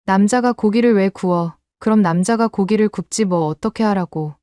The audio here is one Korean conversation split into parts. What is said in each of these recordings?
남자가 고기를 왜 구워? 그럼 남자가 고기를 굽지 뭐 어떻게 하라고.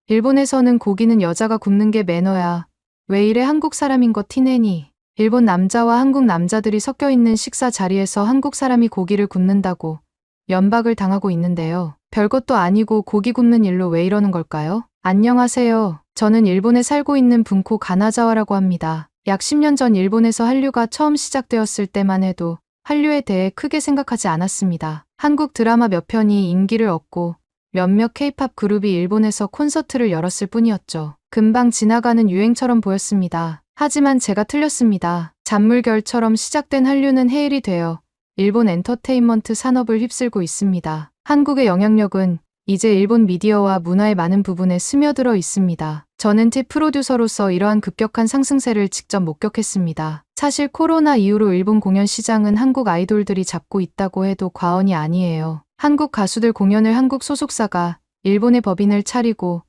일본에서는 고기는 여자가 굽는 게 매너야. 왜 이래 한국 사람인 거 티내니? 일본 남자와 한국 남자들이 섞여 있는 식사 자리에서 한국 사람이 고기를 굽는다고 연박을 당하고 있는데요. 별것도 아니고 고기 굽는 일로 왜 이러는 걸까요? 안녕하세요. 저는 일본에 살고 있는 분코 가나자와라고 합니다. 약 10년 전 일본에서 한류가 처음 시작되었을 때만 해도 한류에 대해 크게 생각하지 않았습니다. 한국 드라마 몇 편이 인기를 얻고 몇몇 케이팝 그룹이 일본에서 콘서트를 열었을 뿐이었죠. 금방 지나가는 유행처럼 보였습니다. 하지만 제가 틀렸습니다. 잔물결처럼 시작된 한류는 해일이 되어 일본 엔터테인먼트 산업을 휩쓸고 있습니다. 한국의 영향력은 이제 일본 미디어와 문화의 많은 부분에 스며들어 있습니다. 저는 TV 프로듀서로서 이러한 급격한 상승세를 직접 목격했습니다. 사실 코로나 이후로 일본 공연 시장은 한국 아이돌들이 잡고 있다고 해도 과언이 아니에요. 한국 가수들 공연을 한국 소속사가 일본의 법인을 차리고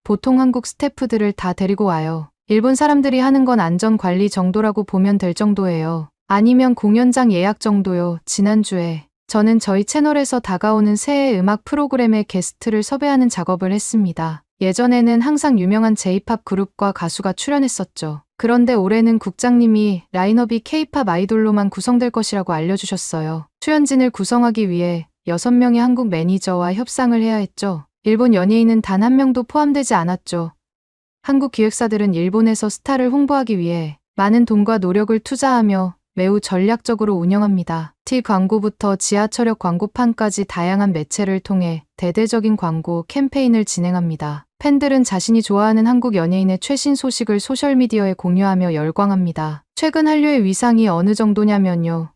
보통 한국 스태프들을 다 데리고 와요. 일본 사람들이 하는 건 안전관리 정도라고 보면 될 정도예요. 아니면 공연장 예약 정도요. 지난주에 저는 저희 채널에서 다가오는 새해 음악 프로그램에 게스트를 섭외하는 작업을 했습니다. 예전에는 항상 유명한 J-팝 그룹과 가수가 출연했었죠. 그런데 올해는 국장님이 라인업이 K-팝 아이돌로만 구성될 것이라고 알려주셨어요. 출연진을 구성하기 위해 6명의 한국 매니저와 협상을 해야 했죠. 일본 연예인은 단 한 명도 포함되지 않았죠. 한국 기획사들은 일본에서 스타를 홍보하기 위해 많은 돈과 노력을 투자하며 매우 전략적으로 운영합니다. TV 광고부터 지하철역 광고판까지 다양한 매체를 통해 대대적인 광고 캠페인을 진행합니다. 팬들은 자신이 좋아하는 한국 연예인의 최신 소식을 소셜미디어에 공유하며 열광합니다. 최근 한류의 위상이 어느 정도냐면요.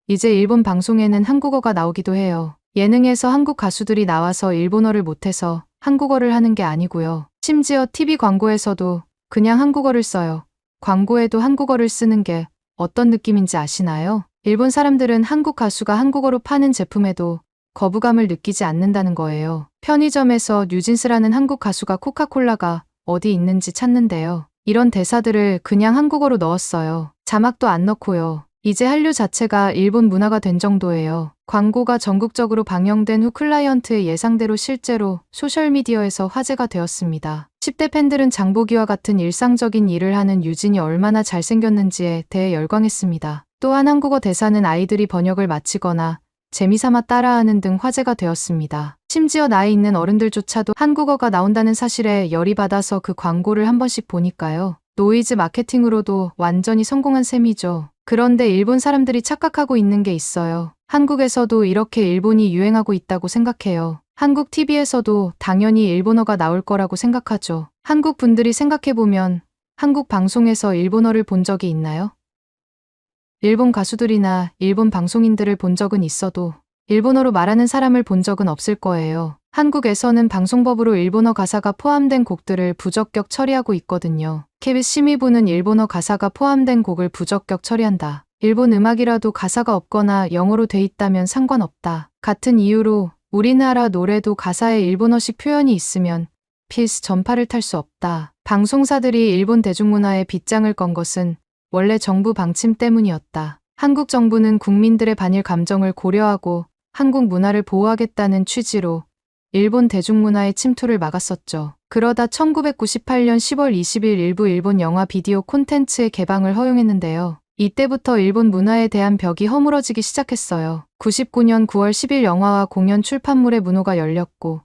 이제 일본 방송에는 한국어가 나오기도 해요. 예능에서 한국 가수들이 나와서 일본어를 못해서 한국어를 하는 게 아니고요. 심지어 TV 광고에서도 그냥 한국어를 써요. 광고에도 한국어를 쓰는 게 어떤 느낌인지 아시나요? 일본 사람들은 한국 가수가 한국어로 파는 제품에도 거부감을 느끼지 않는다는 거예요. 편의점에서 뉴진스라는 한국 가수가 코카콜라가 어디 있는지 찾는데요. 이런 대사들을 그냥 한국어로 넣었어요. 자막도 안 넣고요. 이제 한류 자체가 일본 문화가 된 정도예요. 광고가 전국적으로 방영된 후 클라이언트의 예상대로 실제로 소셜미디어에서 화제가 되었습니다. 10대 팬들은 장보기와 같은 일상적인 일을 하는 유진이 얼마나 잘생겼는지에 대해 열광했습니다. 또한 한국어 대사는 아이들이 번역을 마치거나 재미삼아 따라하는 등 화제가 되었습니다. 심지어 나이 있는 어른들조차도 한국어가 나온다는 사실에 열이 받아서 그 광고를 한 번씩 보니까요. 노이즈 마케팅으로도 완전히 성공한 셈이죠. 그런데 일본 사람들이 착각하고 있는 게 있어요. 한국에서도 이렇게 일본이 유행하고 있다고 생각해요. 한국 TV에서도 당연히 일본어가 나올 거라고 생각하죠. 한국 분들이 생각해보면 한국 방송에서 일본어를 본 적이 있나요? 일본 가수들이나 일본 방송인들을 본 적은 있어도 일본어로 말하는 사람을 본 적은 없을 거예요. 한국에서는 방송법으로 일본어 가사가 포함된 곡들을 부적격 처리하고 있거든요. KBS 심의부는 일본어 가사가 포함된 곡을 부적격 처리한다. 일본 음악이라도 가사가 없거나 영어로 돼 있다면 상관없다. 같은 이유로 우리나라 노래도 가사에 일본어식 표현이 있으면 필수 전파를 탈 수 없다. 방송사들이 일본 대중문화에 빗장을 건 것은 원래 정부 방침 때문이었다. 한국 정부는 국민들의 반일 감정을 고려하고 한국 문화를 보호하겠다는 취지로 일본 대중문화의 침투를 막았었죠. 그러다 1998년 10월 20일 일부 일본 영화 비디오 콘텐츠의 개방을 허용했는데요. 이때부터 일본 문화에 대한 벽이 허물어지기 시작했어요. 99년 9월 10일 영화와 공연 출판물의 문호가 열렸고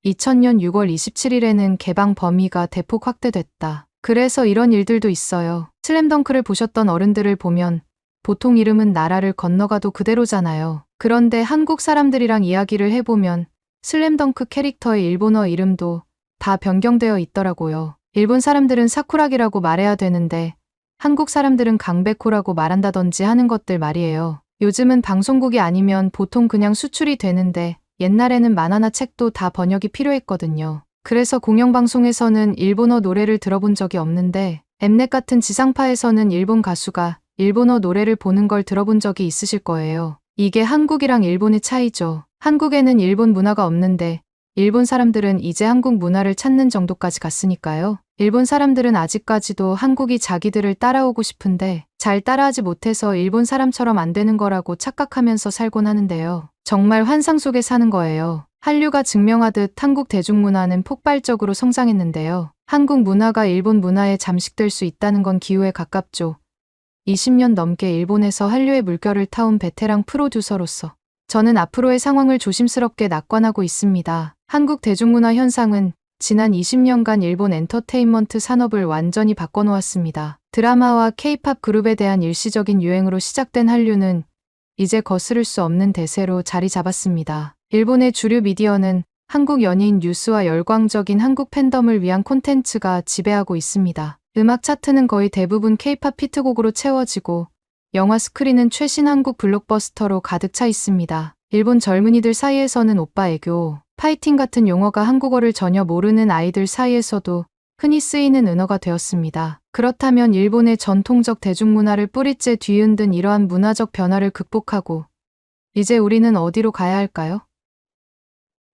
2000년 6월 27일에는 개방 범위가 대폭 확대됐다. 그래서 이런 일들도 있어요. 슬램덩크를 보셨던 어른들을 보면 보통 이름은 나라를 건너가도 그대로잖아요. 그런데 한국 사람들이랑 이야기를 해보면 슬램덩크 캐릭터의 일본어 이름도 다 변경되어 있더라고요. 일본 사람들은 사쿠라기라고 말해야 되는데 한국 사람들은 강백호라고 말한다든지 하는 것들 말이에요. 요즘은 방송국이 아니면 보통 그냥 수출이 되는데 옛날에는 만화나 책도 다 번역이 필요했거든요. 그래서 공영방송에서는 일본어 노래를 들어본 적이 없는데 엠넷 같은 지상파에서는 일본 가수가 일본어 노래를 보는 걸 들어본 적이 있으실 거예요. 이게 한국이랑 일본의 차이죠. 한국에는 일본 문화가 없는데 일본 사람들은 이제 한국 문화를 찾는 정도까지 갔으니까요. 일본 사람들은 아직까지도 한국이 자기들을 따라오고 싶은데 잘 따라하지 못해서 일본 사람처럼 안 되는 거라고 착각하면서 살곤 하는데요. 정말 환상 속에 사는 거예요. 한류가 증명하듯 한국 대중문화는 폭발적으로 성장했는데요. 한국 문화가 일본 문화에 잠식될 수 있다는 건 기우에 가깝죠. 20년 넘게 일본에서 한류의 물결을 타온 베테랑 프로듀서로서 저는 앞으로의 상황을 조심스럽게 낙관하고 있습니다. 한국 대중문화 현상은 지난 20년간 일본 엔터테인먼트 산업을 완전히 바꿔놓았습니다. 드라마와 케이팝 그룹에 대한 일시적인 유행으로 시작된 한류는 이제 거스를 수 없는 대세로 자리 잡았습니다. 일본의 주류 미디어는 한국 연예인 뉴스와 열광적인 한국 팬덤을 위한 콘텐츠가 지배하고 있습니다. 음악 차트는 거의 대부분 케이팝 히트곡으로 채워지고 영화 스크린은 최신 한국 블록버스터로 가득 차 있습니다. 일본 젊은이들 사이에서는 오빠 애교, 파이팅 같은 용어가 한국어를 전혀 모르는 아이들 사이에서도 흔히 쓰이는 은어가 되었습니다. 그렇다면 일본의 전통적 대중문화를 뿌리째 뒤흔든 이러한 문화적 변화를 극복하고 이제 우리는 어디로 가야 할까요?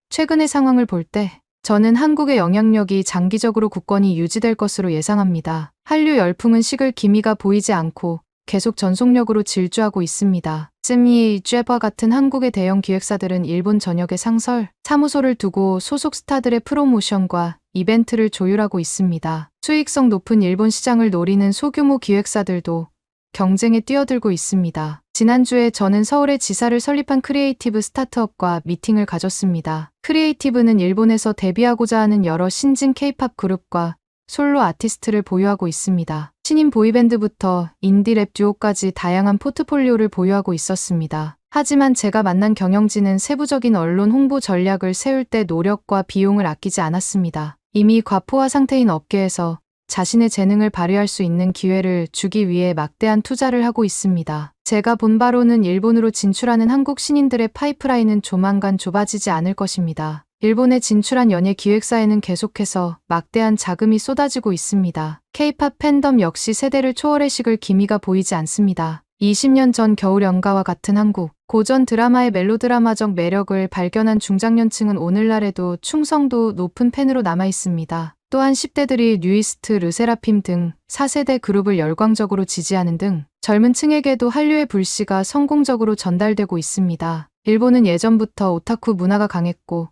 최근의 상황을 볼 때 저는 한국의 영향력이 장기적으로 굳건히 유지될 것으로 예상합니다. 한류 열풍은 식을 기미가 보이지 않고 계속 전속력으로 질주하고 있습니다. 쯔미, 쬐바 같은 한국의 대형 기획사들은 일본 전역에 상설, 사무소를 두고 소속 스타들의 프로모션과 이벤트를 조율하고 있습니다. 수익성 높은 일본 시장을 노리는 소규모 기획사들도 경쟁에 뛰어들고 있습니다. 지난주에 저는 서울의 지사를 설립한 크리에이티브 스타트업과 미팅을 가졌습니다. 크리에이티브는 일본에서 데뷔하고자 하는 여러 신진 K-팝 그룹과 솔로 아티스트를 보유하고 있습니다. 신인 보이밴드부터 인디랩 듀오까지 다양한 포트폴리오를 보유하고 있었습니다. 하지만 제가 만난 경영진은 세부적인 언론 홍보 전략을 세울 때 노력과 비용을 아끼지 않았습니다. 이미 과포화 상태인 업계에서 자신의 재능을 발휘할 수 있는 기회를 주기 위해 막대한 투자를 하고 있습니다. 제가 본 바로는 일본으로 진출하는 한국 신인들의 파이프라인은 조만간 좁아지지 않을 것입니다. 일본에 진출한 연예 기획사에는 계속해서 막대한 자금이 쏟아지고 있습니다. K-팝 팬덤 역시 세대를 초월해 식을 기미가 보이지 않습니다. 20년 전 겨울연가와 같은 한국, 고전 드라마의 멜로드라마적 매력을 발견한 중장년층은 오늘날에도 충성도 높은 팬으로 남아 있습니다. 또한 10대들이 뉴이스트, 르세라핌 등 4세대 그룹을 열광적으로 지지하는 등 젊은 층에게도 한류의 불씨가 성공적으로 전달되고 있습니다. 일본은 예전부터 오타쿠 문화가 강했고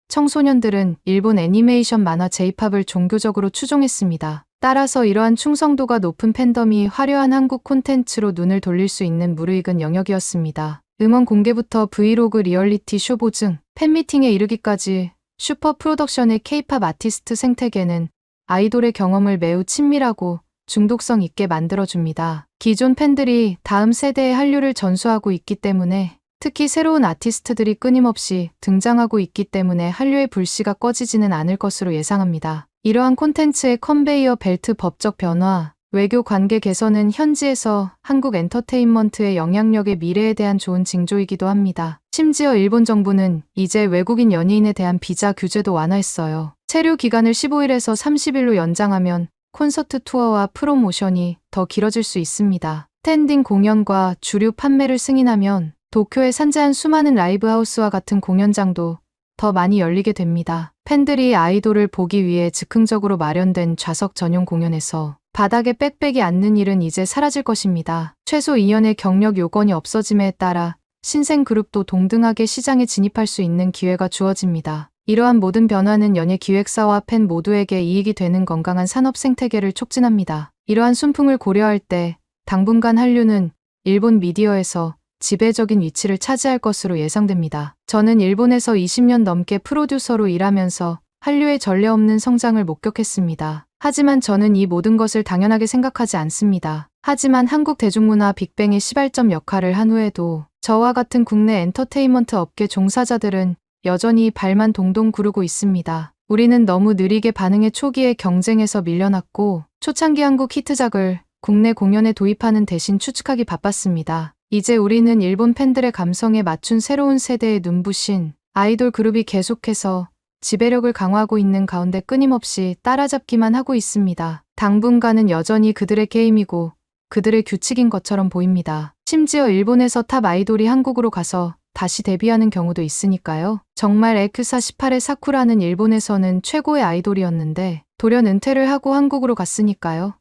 청소년들은 일본 애니메이션 만화 J-팝을 종교적으로 추종했습니다. 따라서 이러한 충성도가 높은 팬덤이 화려한 한국 콘텐츠로 눈을 돌릴 수 있는 무르익은 영역이었습니다. 음원 공개부터 브이로그 리얼리티 쇼 보증, 팬미팅에 이르기까지 슈퍼 프로덕션의 K-팝 아티스트 생태계는 아이돌의 경험을 매우 친밀하고 중독성 있게 만들어줍니다. 기존 팬들이 다음 세대의 한류를 전수하고 있기 때문에 특히 새로운 아티스트들이 끊임없이 등장하고 있기 때문에 한류의 불씨가 꺼지지는 않을 것으로 예상합니다. 이러한 콘텐츠의 컨베이어 벨트 법적 변화, 외교 관계 개선은 현지에서 한국 엔터테인먼트의 영향력의 미래에 대한 좋은 징조이기도 합니다. 심지어 일본 정부는 이제 외국인 연예인에 대한 비자 규제도 완화했어요. 체류 기간을 15일에서 30일로 연장하면 콘서트 투어와 프로모션이 더 길어질 수 있습니다. 스탠딩 공연과 주류 판매를 승인하면 도쿄의 산재한 수많은 라이브 하우스와 같은 공연장도 더 많이 열리게 됩니다. 팬들이 아이돌을 보기 위해 즉흥적으로 마련된 좌석 전용 공연에서 바닥에 빽빽이 앉는 일은 이제 사라질 것입니다. 최소 2년의 경력 요건이 없어짐에 따라 신생 그룹도 동등하게 시장에 진입할 수 있는 기회가 주어집니다. 이러한 모든 변화는 연예 기획사와 팬 모두에게 이익이 되는 건강한 산업 생태계를 촉진합니다. 이러한 순풍을 고려할 때 당분간 한류는 일본 미디어에서 지배적인 위치를 차지할 것으로 예상됩니다. 저는 일본에서 20년 넘게 프로듀서로 일하면서 한류의 전례 없는 성장을 목격했습니다. 하지만 저는 이 모든 것을 당연하게 생각하지 않습니다. 하지만 한국 대중문화 빅뱅의 시발점 역할을 한 후에도 저와 같은 국내 엔터테인먼트 업계 종사자들은 여전히 발만 동동 구르고 있습니다. 우리는 너무 느리게 반응해 초기에 경쟁에서 밀려났고 초창기 한국 히트작을 국내 공연에 도입하는 대신 추측하기 바빴습니다. 이제 우리는 일본 팬들의 감성에 맞춘 새로운 세대의 눈부신 아이돌 그룹이 계속해서 지배력을 강화하고 있는 가운데 끊임없이 따라잡기만 하고 있습니다. 당분간은 여전히 그들의 게임이고 그들의 규칙인 것처럼 보입니다. 심지어 일본에서 탑 아이돌이 한국으로 가서 다시 데뷔하는 경우도 있으니까요. 정말 에크사18의 사쿠라는 일본에서는 최고의 아이돌이었는데 돌연 은퇴를 하고 한국으로 갔으니까요.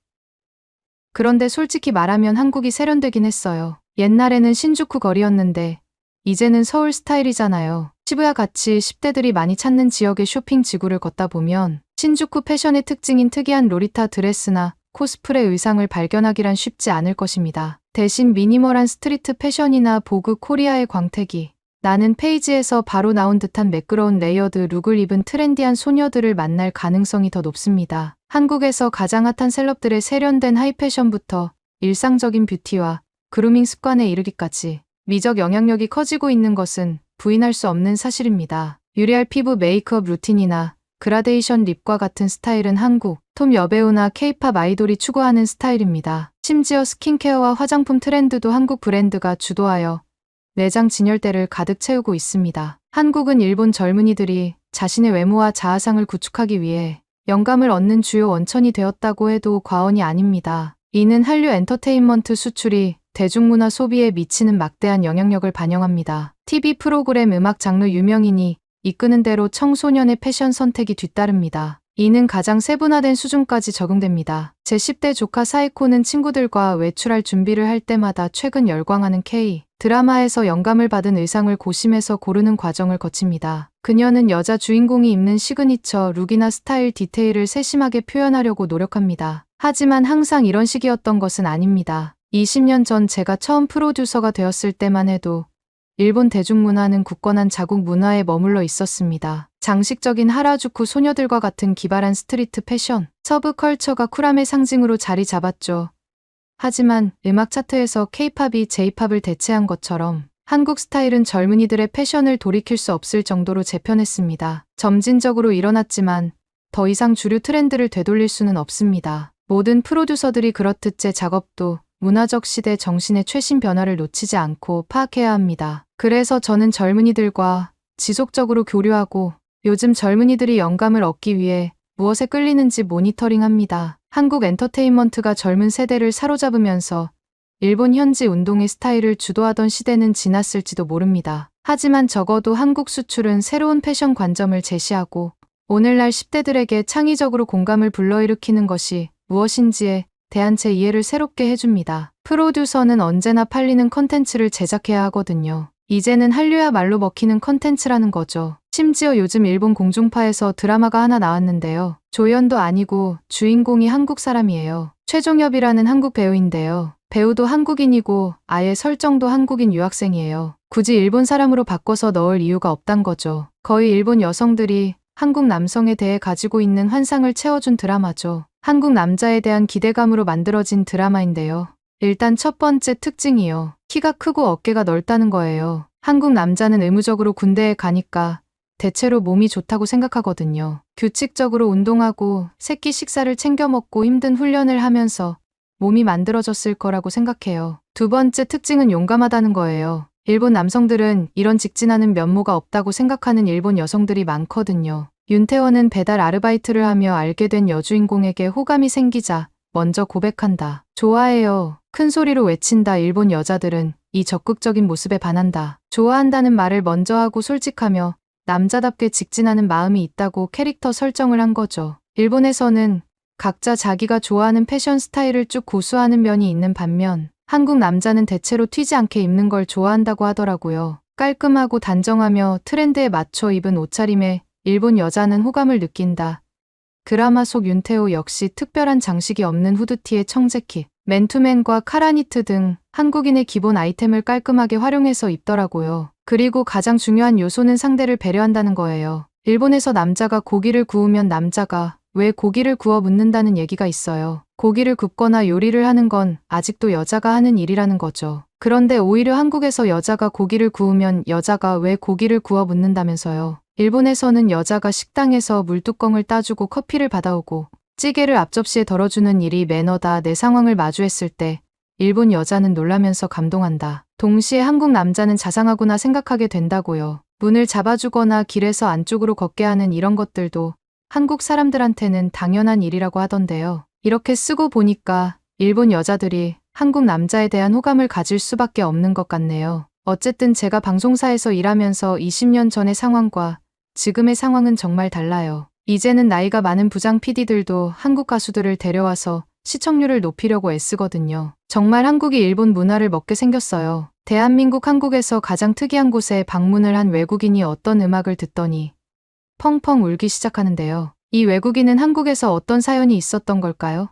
그런데 솔직히 말하면 한국이 세련되긴 했어요. 옛날에는 신주쿠 거리였는데 이제는 서울 스타일이잖아요. 시부야 같이 10대들이 많이 찾는 지역의 쇼핑 지구를 걷다 보면 신주쿠 패션의 특징인 특이한 로리타 드레스나 코스프레 의상을 발견하기란 쉽지 않을 것입니다. 대신 미니멀한 스트리트 패션이나 보그 코리아의 광택이 나는 페이지에서 바로 나온 듯한 매끄러운 레이어드 룩을 입은 트렌디한 소녀들을 만날 가능성이 더 높습니다. 한국에서 가장 핫한 셀럽들의 세련된 하이패션부터 일상적인 뷰티와 그루밍 습관에 이르기까지 미적 영향력이 커지고 있는 것은 부인할 수 없는 사실입니다. 유리알 피부 메이크업 루틴이나 그라데이션 립과 같은 스타일은 한국, 톱 여배우나 케이팝 아이돌이 추구하는 스타일입니다. 심지어 스킨케어와 화장품 트렌드도 한국 브랜드가 주도하여 매장 진열대를 가득 채우고 있습니다. 한국은 일본 젊은이들이 자신의 외모와 자아상을 구축하기 위해 영감을 얻는 주요 원천이 되었다고 해도 과언이 아닙니다. 이는 한류 엔터테인먼트 수출이 대중문화 소비에 미치는 막대한 영향력을 반영합니다. TV 프로그램, 음악 장르, 유명인이 이끄는 대로 청소년의 패션 선택이 뒤따릅니다. 이는 가장 세분화된 수준까지 적용됩니다. 제 10대 조카 사이코는 친구들과 외출할 준비를 할 때마다 최근 열광하는 K 드라마에서 영감을 받은 의상을 고심해서 고르는 과정을 거칩니다. 그녀는 여자 주인공이 입는 시그니처 룩이나 스타일 디테일을 세심하게 표현하려고 노력합니다. 하지만 항상 이런 식이었던 것은 아닙니다. 20년 전 제가 처음 프로듀서가 되었을 때만 해도 일본 대중문화는 굳건한 자국 문화에 머물러 있었습니다. 장식적인 하라주쿠 소녀들과 같은 기발한 스트리트 패션, 서브컬처가 쿨함의 상징으로 자리 잡았죠. 하지만 음악 차트에서 K-팝이 J-팝을 대체한 것처럼 한국 스타일은 젊은이들의 패션을 돌이킬 수 없을 정도로 재편했습니다. 점진적으로 일어났지만 더 이상 주류 트렌드를 되돌릴 수는 없습니다. 모든 프로듀서들이 그렇듯 제 작업도 문화적 시대 정신의 최신 변화를 놓치지 않고 파악해야 합니다. 그래서 저는 젊은이들과 지속적으로 교류하고 요즘 젊은이들이 영감을 얻기 위해 무엇에 끌리는지 모니터링합니다. 한국 엔터테인먼트가 젊은 세대를 사로잡으면서 일본 현지 운동의 스타일을 주도하던 시대는 지났을지도 모릅니다. 하지만 적어도 한국 수출은 새로운 패션 관점을 제시하고 오늘날 10대들에게 창의적으로 공감을 불러일으키는 것이 무엇인지에 대한 제 이해를 새롭게 해줍니다. 프로듀서는 언제나 팔리는 컨텐츠를 제작해야 하거든요. 이제는 한류야말로 먹히는 컨텐츠라는 거죠. 심지어 요즘 일본 공중파에서 드라마가 하나 나왔는데요. 조연도 아니고 주인공이 한국 사람이에요. 최종엽이라는 한국 배우인데요. 배우도 한국인이고 아예 설정도 한국인 유학생이에요. 굳이 일본 사람으로 바꿔서 넣을 이유가 없단 거죠. 거의 일본 여성들이 한국 남성에 대해 가지고 있는 환상을 채워준 드라마죠. 한국 남자에 대한 기대감으로 만들어진 드라마인데요. 일단 첫 번째 특징이요. 키가 크고 어깨가 넓다는 거예요. 한국 남자는 의무적으로 군대에 가니까 대체로 몸이 좋다고 생각하거든요. 규칙적으로 운동하고 새끼 식사를 챙겨 먹고 힘든 훈련을 하면서 몸이 만들어졌을 거라고 생각해요. 두 번째 특징은 용감하다는 거예요. 일본 남성들은 이런 직진하는 면모가 없다고 생각하는 일본 여성들이 많거든요. 윤태원은 배달 아르바이트를 하며 알게 된 여주인공에게 호감이 생기자 먼저 고백한다. 좋아해요. 큰 소리로 외친다. 일본 여자들은 이 적극적인 모습에 반한다. 좋아한다는 말을 먼저 하고 솔직하며 남자답게 직진하는 마음이 있다고 캐릭터 설정을 한 거죠. 일본에서는 각자 자기가 좋아하는 패션 스타일을 쭉 고수하는 면이 있는 반면 한국 남자는 대체로 튀지 않게 입는 걸 좋아한다고 하더라고요. 깔끔하고 단정하며 트렌드에 맞춰 입은 옷차림에 일본 여자는 호감을 느낀다. 드라마 속 윤태호 역시 특별한 장식이 없는 후드티에 청재킷, 맨투맨과 카라니트 등 한국인의 기본 아이템을 깔끔하게 활용해서 입더라고요. 그리고 가장 중요한 요소는 상대를 배려한다는 거예요. 일본에서 남자가 고기를 구우면 남자가 왜 고기를 구워 묻는다는 얘기가 있어요. 고기를 굽거나 요리를 하는 건 아직도 여자가 하는 일이라는 거죠. 그런데 오히려 한국에서 여자가 고기를 구우면 여자가 왜 고기를 구워 묻는다면서요. 일본에서는 여자가 식당에서 물뚜껑을 따주고 커피를 받아오고 찌개를 앞접시에 덜어주는 일이 매너다. 내 상황을 마주했을 때 일본 여자는 놀라면서 감동한다. 동시에 한국 남자는 자상하구나 생각하게 된다고요. 문을 잡아주거나 길에서 안쪽으로 걷게 하는 이런 것들도 한국 사람들한테는 당연한 일이라고 하던데요. 이렇게 쓰고 보니까 일본 여자들이 한국 남자에 대한 호감을 가질 수밖에 없는 것 같네요. 어쨌든 제가 방송사에서 일하면서 20년 전의 상황과 지금의 상황은 정말 달라요. 이제는 나이가 많은 부장 PD들도 한국 가수들을 데려와서 시청률을 높이려고 애쓰거든요. 정말 한국이 일본 문화를 먹게 생겼어요. 대한민국 한국에서 가장 특이한 곳에 방문을 한 외국인이 어떤 음악을 듣더니 펑펑 울기 시작하는데요. 이 외국인은 한국에서 어떤 사연이 있었던 걸까요?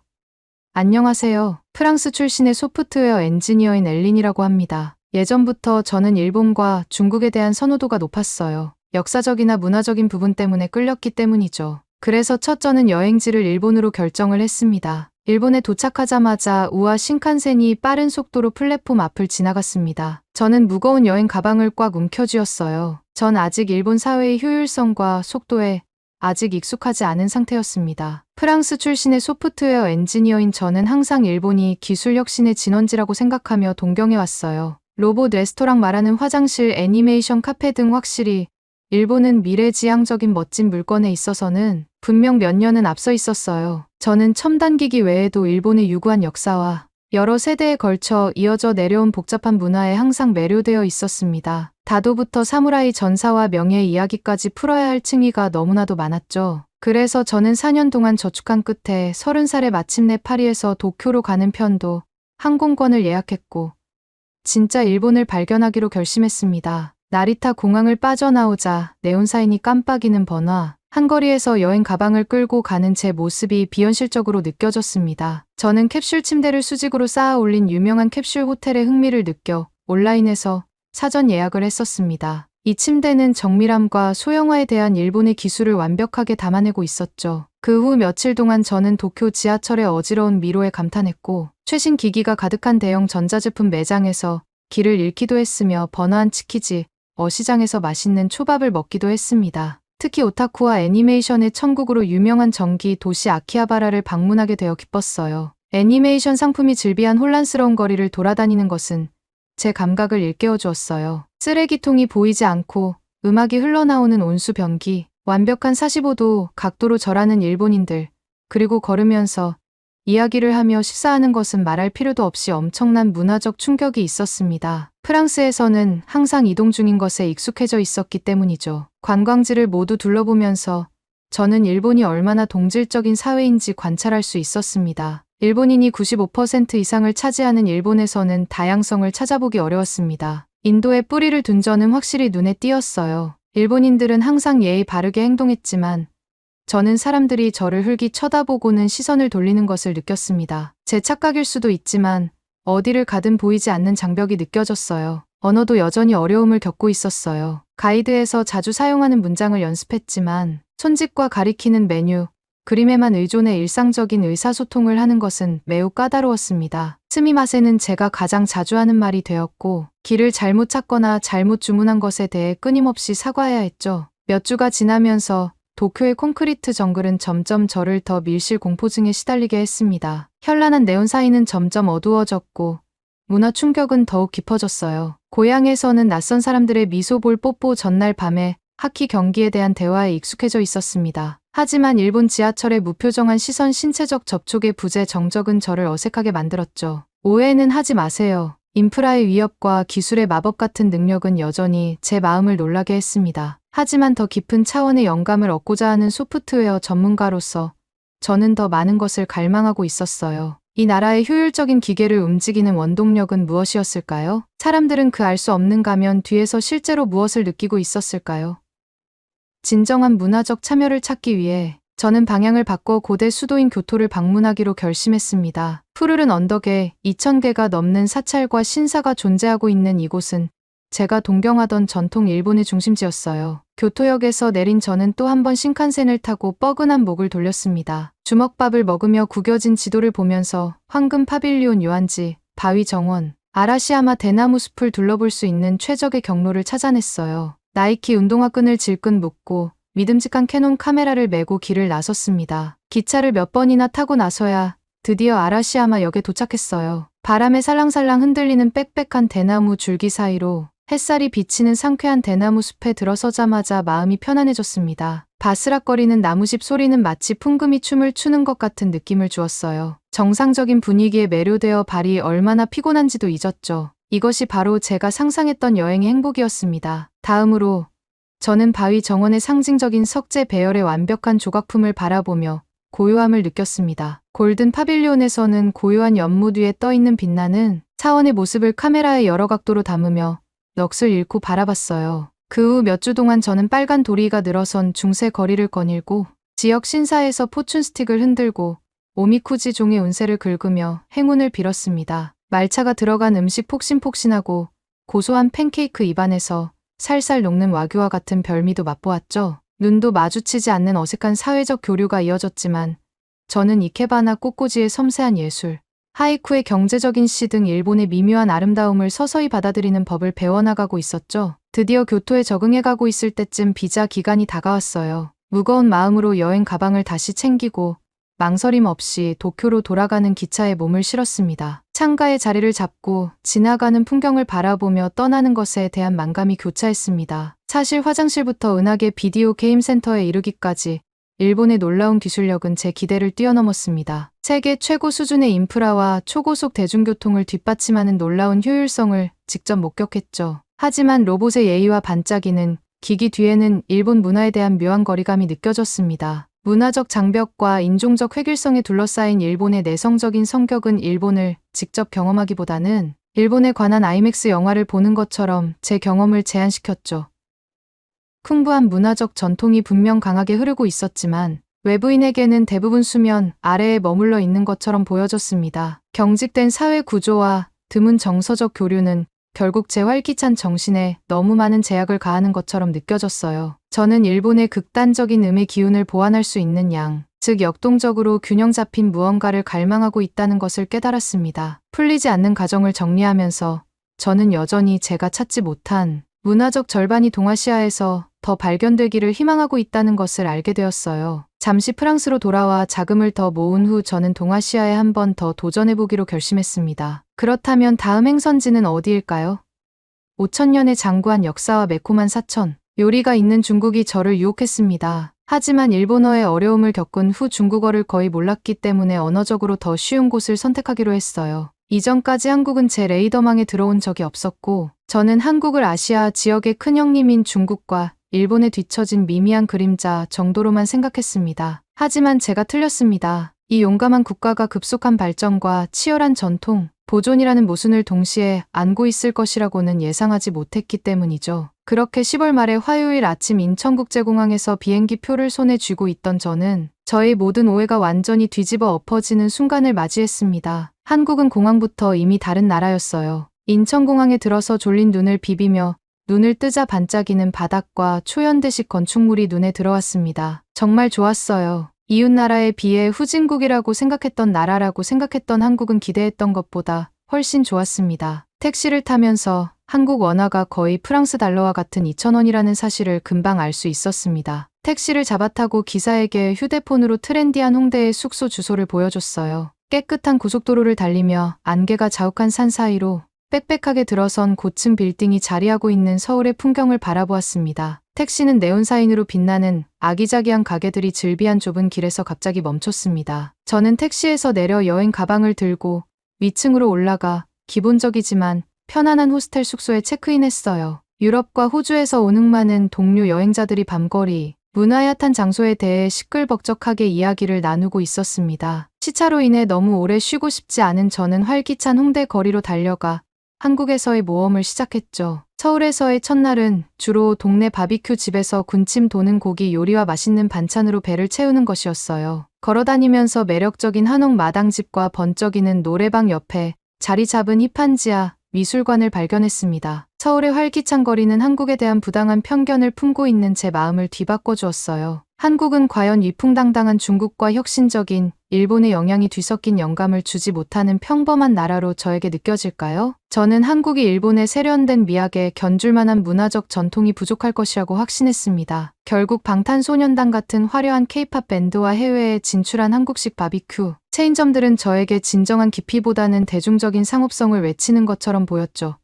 안녕하세요. 프랑스 출신의 소프트웨어 엔지니어인 엘린이라고 합니다. 예전부터 저는 일본과 중국에 대한 선호도가 높았어요. 역사적이나 문화적인 부분 때문에 끌렸기 때문이죠. 그래서 첫 저는 여행지를 일본으로 결정을 했습니다. 일본에 도착하자마자 우아 신칸센이 빠른 속도로 플랫폼 앞을 지나갔습니다. 저는 무거운 여행 가방을 꽉 움켜쥐었어요. 전 아직 일본 사회의 효율성과 속도에 아직 익숙하지 않은 상태였습니다. 프랑스 출신의 소프트웨어 엔지니어인 저는 항상 일본이 기술 혁신의 진원지라고 생각하며 동경해왔어요. 로봇 레스토랑 말하는 화장실, 애니메이션 카페 등 확실히 일본은 미래지향적인 멋진 물건에 있어서는 분명 몇 년은 앞서 있었어요. 저는 첨단 기기 외에도 일본의 유구한 역사와 여러 세대에 걸쳐 이어져 내려온 복잡한 문화에 항상 매료되어 있었습니다. 다도부터 사무라이 전사와 명예 이야기까지 풀어야 할 층위가 너무나도 많았죠. 그래서 저는 4년 동안 저축한 끝에 30살에 마침내 파리에서 도쿄로 가는 편도 항공권을 예약했고 진짜 일본을 발견하기로 결심했습니다. 나리타 공항을 빠져나오자 네온사인이 깜빡이는 번화, 한거리에서 여행 가방을 끌고 가는 제 모습이 비현실적으로 느껴졌습니다. 저는 캡슐 침대를 수직으로 쌓아 올린 유명한 캡슐 호텔에 흥미를 느껴 온라인에서 사전 예약을 했었습니다. 이 침대는 정밀함과 소형화에 대한 일본의 기술을 완벽하게 담아내고 있었죠. 그 후 며칠 동안 저는 도쿄 지하철의 어지러운 미로에 감탄했고 최신 기기가 가득한 대형 전자제품 매장에서 길을 잃기도 했으며 번화한 치키지, 어시장에서 맛있는 초밥을 먹기도 했습니다. 특히 오타쿠와 애니메이션의 천국으로 유명한 전기 도시 아키하바라를 방문하게 되어 기뻤어요. 애니메이션 상품이 즐비한 혼란스러운 거리를 돌아다니는 것은 제 감각을 일깨워 주었어요. 쓰레기통이 보이지 않고 음악이 흘러나오는 온수 변기, 완벽한 45도 각도로 절하는 일본인들, 그리고 걸으면서 이야기를 하며 식사하는 것은 말할 필요도 없이 엄청난 문화적 충격이 있었습니다. 프랑스에서는 항상 이동 중인 것에 익숙해져 있었기 때문이죠. 관광지를 모두 둘러보면서 저는 일본이 얼마나 동질적인 사회인지 관찰할 수 있었습니다. 일본인이 95% 이상을 차지하는 일본에서는 다양성을 찾아보기 어려웠습니다. 인도에 뿌리를 둔 저는 확실히 눈에 띄었어요. 일본인들은 항상 예의 바르게 행동했지만 저는 사람들이 저를 흘기 쳐다보고는 시선을 돌리는 것을 느꼈습니다. 제 착각일 수도 있지만 어디를 가든 보이지 않는 장벽이 느껴졌어요. 언어도 여전히 어려움을 겪고 있었어요. 가이드에서 자주 사용하는 문장을 연습했지만 손짓과 가리키는 메뉴, 그림에만 의존해 일상적인 의사소통을 하는 것은 매우 까다로웠습니다. 스미마센은 제가 가장 자주 하는 말이 되었고 길을 잘못 찾거나 잘못 주문한 것에 대해 끊임없이 사과해야 했죠. 몇 주가 지나면서 도쿄의 콘크리트 정글은 점점 저를 더 밀실 공포증에 시달리게 했습니다. 현란한 네온 사이는 점점 어두워졌고 문화 충격은 더욱 깊어졌어요. 고향에서는 낯선 사람들의 미소볼 뽀뽀 전날 밤에 하키 경기에 대한 대화에 익숙해져 있었습니다. 하지만 일본 지하철의 무표정한 시선 신체적 접촉의 부재 정적은 저를 어색하게 만들었죠. 오해는 하지 마세요. 인프라의 위협과 기술의 마법 같은 능력은 여전히 제 마음을 놀라게 했습니다. 하지만 더 깊은 차원의 영감을 얻고자 하는 소프트웨어 전문가로서 저는 더 많은 것을 갈망하고 있었어요. 이 나라의 효율적인 기계를 움직이는 원동력은 무엇이었을까요? 사람들은 그 알 수 없는 가면 뒤에서 실제로 무엇을 느끼고 있었을까요? 진정한 문화적 참여를 찾기 위해 저는 방향을 바꿔 고대 수도인 교토를 방문하기로 결심했습니다. 푸르른 언덕에 2,000개가 넘는 사찰과 신사가 존재하고 있는 이곳은 제가 동경하던 전통 일본의 중심지였어요. 교토역에서 내린 저는 또 한 번 신칸센을 타고 뻐근한 목을 돌렸습니다. 주먹밥을 먹으며 구겨진 지도를 보면서 황금 파빌리온 요한지, 바위 정원, 아라시야마 대나무 숲을 둘러볼 수 있는 최적의 경로를 찾아냈어요. 나이키 운동화 끈을 질끈 묶고 믿음직한 캐논 카메라를 메고 길을 나섰습니다. 기차를 몇 번이나 타고 나서야 드디어 아라시야마 역에 도착했어요. 바람에 살랑살랑 흔들리는 빽빽한 대나무 줄기 사이로 햇살이 비치는 상쾌한 대나무 숲에 들어서자마자 마음이 편안해졌습니다. 바스락거리는 나무집 소리는 마치 풍금이 춤을 추는 것 같은 느낌을 주었어요. 정상적인 분위기에 매료되어 발이 얼마나 피곤한지도 잊었죠. 이것이 바로 제가 상상했던 여행의 행복이었습니다. 다음으로 저는 바위 정원의 상징적인 석재 배열의 완벽한 조각품을 바라보며 고요함을 느꼈습니다. 골든 파빌리온에서는 고요한 연못 위에 떠있는 빛나는 사원의 모습을 카메라의 여러 각도로 담으며 넋을 잃고 바라봤어요. 그 후 몇 주 동안 저는 빨간 도리가 늘어선 중세 거리를 거닐고 지역 신사에서 포춘 스틱을 흔들고 오미쿠지 종의 운세를 긁으며 행운을 빌었습니다. 말차가 들어간 음식 폭신폭신하고 고소한 팬케이크 입안에서 살살 녹는 와규와 같은 별미도 맛보았죠. 눈도 마주치지 않는 어색한 사회적 교류가 이어졌지만 저는 이케바나 꽃꽂이의 섬세한 예술, 하이쿠의 경제적인 시 등 일본의 미묘한 아름다움을 서서히 받아들이는 법을 배워나가고 있었죠. 드디어 교토에 적응해가고 있을 때쯤 비자 기간이 다가왔어요. 무거운 마음으로 여행 가방을 다시 챙기고 망설임 없이 도쿄로 돌아가는 기차에 몸을 실었습니다. 창가에 자리를 잡고 지나가는 풍경을 바라보며 떠나는 것에 대한 만감이 교차했습니다. 사실 화장실부터 은하계 비디오 게임 센터에 이르기까지 일본의 놀라운 기술력은 제 기대를 뛰어넘었습니다. 세계 최고 수준의 인프라와 초고속 대중교통을 뒷받침하는 놀라운 효율성을 직접 목격했죠. 하지만 로봇의 예의와 반짝이는 기기 뒤에는 일본 문화에 대한 묘한 거리감이 느껴졌습니다. 문화적 장벽과 인종적 획일성에 둘러싸인 일본의 내성적인 성격은 일본을 직접 경험하기보다는 일본에 관한 아이맥스 영화를 보는 것처럼 제 경험을 제한시켰죠. 풍부한 문화적 전통이 분명 강하게 흐르고 있었지만 외부인에게는 대부분 수면 아래에 머물러 있는 것처럼 보여졌습니다. 경직된 사회 구조와 드문 정서적 교류는 결국 제 활기찬 정신에 너무 많은 제약을 가하는 것처럼 느껴졌어요. 저는 일본의 극단적인 음의 기운을 보완할 수 있는 양, 즉 역동적으로 균형 잡힌 무언가를 갈망하고 있다는 것을 깨달았습니다. 풀리지 않는 가정을 정리하면서 저는 여전히 제가 찾지 못한 문화적 절반이 동아시아에서 더 발견되기를 희망하고 있다는 것을 알게 되었어요. 잠시 프랑스로 돌아와 자금을 더 모은 후 저는 동아시아에 한 번 더 도전해보기로 결심했습니다. 그렇다면 다음 행선지는 어디일까요? 5000년의 장구한 역사와 매콤한 사천, 요리가 있는 중국이 저를 유혹했습니다. 하지만 일본어의 어려움을 겪은 후 중국어를 거의 몰랐기 때문에 언어적으로 더 쉬운 곳을 선택하기로 했어요. 이전까지 한국은 제 레이더망에 들어온 적이 없었고 저는 한국을 아시아 지역의 큰형님인 중국과 일본에 뒤처진 미미한 그림자 정도로만 생각했습니다. 하지만 제가 틀렸습니다. 이 용감한 국가가 급속한 발전과 치열한 전통, 보존이라는 모순을 동시에 안고 있을 것이라고는 예상하지 못했기 때문이죠. 그렇게 10월 말에 화요일 아침 인천국제공항에서 비행기 표를 손에 쥐고 있던 저는 저의 모든 오해가 완전히 뒤집어 엎어지는 순간을 맞이했습니다. 한국은 공항부터 이미 다른 나라였어요. 인천공항에 들어서 졸린 눈을 비비며 눈을 뜨자 반짝이는 바닥과 초현대식 건축물이 눈에 들어왔습니다. 정말 좋았어요. 이웃나라에 비해 후진국이라고 생각했던 나라라고 생각했던 한국은 기대했던 것보다 훨씬 좋았습니다. 택시를 타면서 한국 원화가 거의 프랑스 달러와 같은 2,000원이라는 사실을 금방 알 수 있었습니다. 택시를 잡아타고 기사에게 휴대폰으로 트렌디한 홍대의 숙소 주소를 보여줬어요. 깨끗한 고속도로를 달리며 안개가 자욱한 산 사이로 빽빽하게 들어선 고층 빌딩이 자리하고 있는 서울의 풍경을 바라보았습니다. 택시는 네온사인으로 빛나는 아기자기한 가게들이 즐비한 좁은 길에서 갑자기 멈췄습니다. 저는 택시에서 내려 여행 가방을 들고 위층으로 올라가 기본적이지만 편안한 호스텔 숙소에 체크인했어요. 유럽과 호주에서 온 흑많은 동료 여행자들이 밤거리, 문화의 핫한 장소에 대해 시끌벅적하게 이야기를 나누고 있었습니다. 시차로 인해 너무 오래 쉬고 싶지 않은 저는 활기찬 홍대 거리로 달려가 한국에서의 모험을 시작했죠. 서울에서의 첫날은 주로 동네 바비큐 집에서 군침 도는 고기 요리와 맛있는 반찬으로 배를 채우는 것이었어요. 걸어다니면서 매력적인 한옥 마당집과 번쩍이는 노래방 옆에 자리 잡은 힙한 지하 미술관을 발견했습니다. 서울의 활기찬 거리는 한국에 대한 부당한 편견을 품고 있는 제 마음을 뒤바꿔 주었어요. 한국은 과연 위풍당당한 중국과 혁신적인 일본의 영향이 뒤섞인 영감을 주지 못하는 평범한 나라로 저에게 느껴질까요? 저는 한국이 일본의 세련된 미학에 견줄 만한 문화적 전통이 부족할 것이라고 확신했습니다. 결국 방탄소년단 같은 화려한 케이팝 밴드와 해외에 진출한 한국식 바비큐 체인점들은 저에게 진정한 깊이보다는 대중적인 상업성을 외치는 것처럼 보였죠.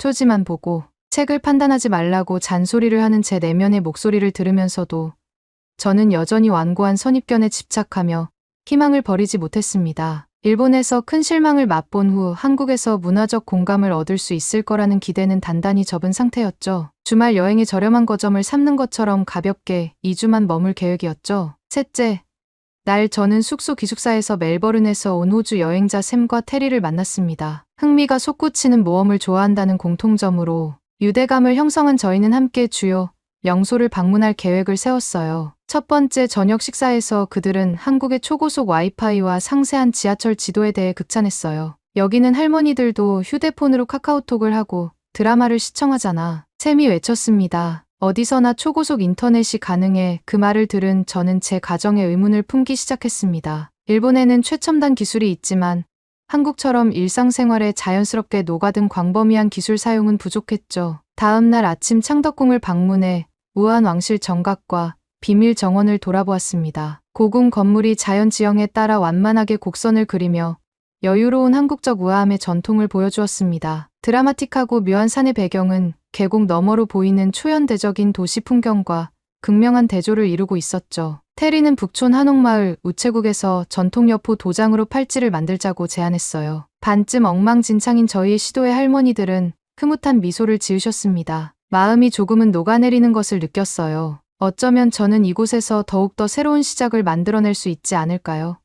표지만 보고 책을 판단하지 말라고 잔소리를 하는 제 내면의 목소리를 들으면서도 저는 여전히 완고한 선입견에 집착하며 희망을 버리지 못했습니다. 일본에서 큰 실망을 맛본 후 한국에서 문화적 공감을 얻을 수 있을 거라는 기대는 단단히 접은 상태였죠. 주말 여행이 저렴한 거점을 삼는 것처럼 가볍게 2주만 머물 계획이었죠. 셋째 날 저는 숙소 기숙사에서 멜버른에서 온 호주 여행자 샘과 테리를 만났습니다. 흥미가 솟구치는 모험을 좋아한다는 공통점으로 유대감을 형성한 저희는 함께 주요 명소를 방문할 계획을 세웠어요. 첫 번째 저녁 식사에서 그들은 한국의 초고속 와이파이와 상세한 지하철 지도에 대해 극찬했어요. 여기는 할머니들도 휴대폰으로 카카오톡을 하고 드라마를 시청하잖아. 샘이 외쳤습니다. 어디서나 초고속 인터넷이 가능해. 그 말을 들은 저는 제 가정에 의문을 품기 시작했습니다. 일본에는 최첨단 기술이 있지만 한국처럼 일상생활에 자연스럽게 녹아든 광범위한 기술 사용은 부족했죠. 다음 날 아침 창덕궁을 방문해 우아한 왕실 정각과 비밀 정원을 돌아보았습니다. 고궁 건물이 자연 지형에 따라 완만하게 곡선을 그리며 여유로운 한국적 우아함의 전통을 보여주었습니다. 드라마틱하고 묘한 산의 배경은 계곡 너머로 보이는 초현대적인 도시 풍경과 극명한 대조를 이루고 있었죠. 테리는 북촌 한옥마을 우체국에서 전통여포 도장으로 팔찌를 만들자고 제안했어요. 반쯤 엉망진창인 저희의 시도에 할머니들은 흐뭇한 미소를 지으셨습니다. 마음이 조금은 녹아내리는 것을 느꼈어요. 어쩌면 저는 이곳에서 더욱더 새로운 시작을 만들어낼 수 있지 않을까요?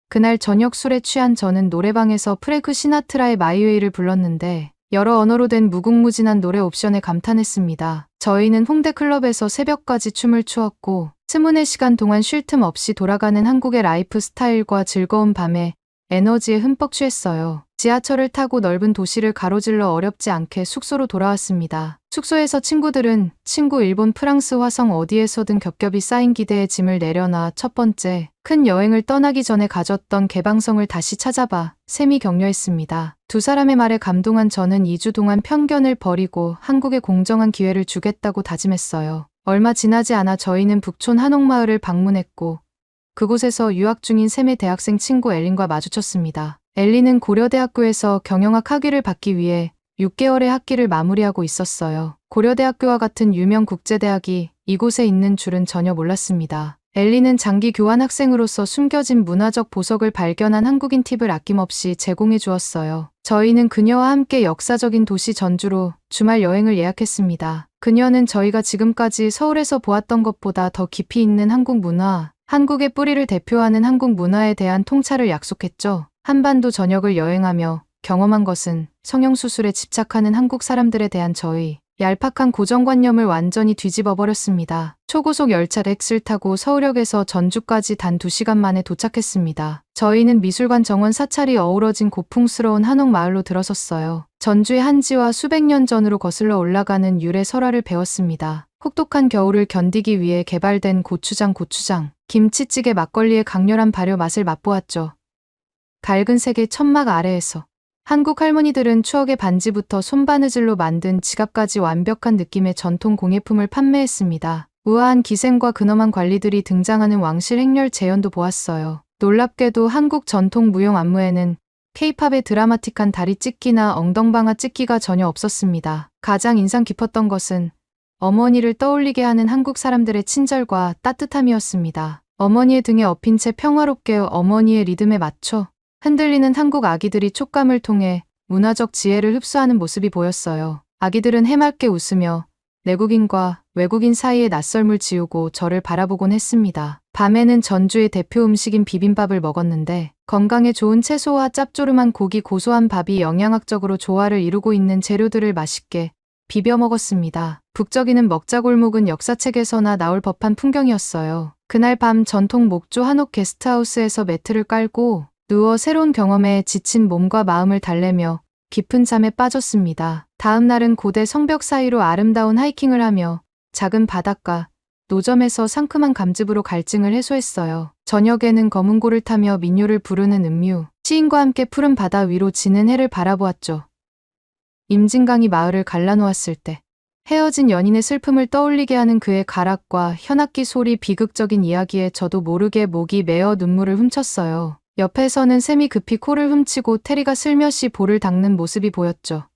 그날 저녁 술에 취한 저는 노래방에서 프랭크 시나트라의 마이웨이를 불렀는데 여러 언어로 된 무궁무진한 노래 옵션에 감탄했습니다. 저희는 홍대 클럽에서 새벽까지 춤을 추었고 24시간 동안 쉴 틈 없이 돌아가는 한국의 라이프 스타일과 즐거운 밤에 에너지에 흠뻑 취했어요. 지하철을 타고 넓은 도시를 가로질러 어렵지 않게 숙소로 돌아왔습니다. 숙소에서 친구들은 친구 일본 프랑스 화성 어디에서든 겹겹이 쌓인 기대에 짐을 내려놔 첫 번째 큰 여행을 떠나기 전에 가졌던 개방성을 다시 찾아봐 샘이 격려했습니다. 두 사람의 말에 감동한 저는 2주 동안 편견을 버리고 한국에 공정한 기회를 주겠다고 다짐했어요. 얼마 지나지 않아 저희는 북촌 한옥마을을 방문했고 그곳에서 유학 중인 샘의 대학생 친구 엘린과 마주쳤습니다. 엘린은 고려대학교에서 경영학 학위를 받기 위해 6개월의 학기를 마무리하고 있었어요. 고려대학교와 같은 유명 국제대학이 이곳에 있는 줄은 전혀 몰랐습니다. 엘린은 장기 교환 학생으로서 숨겨진 문화적 보석을 발견한 한국인 팁을 아낌없이 제공해 주었어요. 저희는 그녀와 함께 역사적인 도시 전주로 주말 여행을 예약했습니다. 그녀는 저희가 지금까지 서울에서 보았던 것보다 더 깊이 있는 한국 문화, 한국의 뿌리를 대표하는 한국 문화에 대한 통찰을 약속했죠. 한반도 전역을 여행하며 경험한 것은 성형수술에 집착하는 한국 사람들에 대한 저의 얄팍한 고정관념을 완전히 뒤집어 버렸습니다. 초고속 열차 렉스를 타고 서울역에서 전주까지 단 2시간 만에 도착했습니다. 저희는 미술관 정원 사찰이 어우러진 고풍스러운 한옥마을로 들어섰어요. 전주의 한지와 수백 년 전으로 거슬러 올라가는 유래 설화를 배웠습니다. 혹독한 겨울을 견디기 위해 개발된 고추장, 김치찌개, 막걸리의 강렬한 발효 맛을 맛보았죠. 밝은 색의 천막 아래에서 한국 할머니들은 추억의 반지부터 손바느질로 만든 지갑까지 완벽한 느낌의 전통 공예품을 판매했습니다. 우아한 기생과 근엄한 관리들이 등장하는 왕실 행렬 재현도 보았어요. 놀랍게도 한국 전통 무용 안무에는 K-팝의 드라마틱한 다리 찢기나 엉덩방아 찢기가 전혀 없었습니다. 가장 인상 깊었던 것은 어머니를 떠올리게 하는 한국 사람들의 친절과 따뜻함이었습니다. 어머니의 등에 엎인 채 평화롭게 어머니의 리듬에 맞춰 흔들리는 한국 아기들이 촉감을 통해 문화적 지혜를 흡수하는 모습이 보였어요. 아기들은 해맑게 웃으며 내국인과 외국인 사이의 낯설물 지우고 저를 바라보곤 했습니다. 밤에는 전주의 대표 음식인 비빔밥을 먹었는데 건강에 좋은 채소와 짭조름한 고기, 고소한 밥이 영양학적으로 조화를 이루고 있는 재료들을 맛있게 비벼 먹었습니다. 북적이는 먹자골목은 역사책에서나 나올 법한 풍경이었어요. 그날 밤 전통 목조 한옥 게스트하우스에서 매트를 깔고 누워 새로운 경험에 지친 몸과 마음을 달래며 깊은 잠에 빠졌습니다. 다음 날은 고대 성벽 사이로 아름다운 하이킹을 하며 작은 바닷가, 노점에서 상큼한 감즙으로 갈증을 해소했어요. 저녁에는 검은고를 타며 민요를 부르는 음유, 시인과 함께 푸른 바다 위로 지는 해를 바라보았죠. 임진강이 마을을 갈라놓았을 때 헤어진 연인의 슬픔을 떠올리게 하는 그의 가락과 현악기 소리, 비극적인 이야기에 저도 모르게 목이 메어 눈물을 훔쳤어요. 옆에서는 샘이 급히 코를 훔치고 테리가 슬며시 볼을 닦는 모습이 보였죠.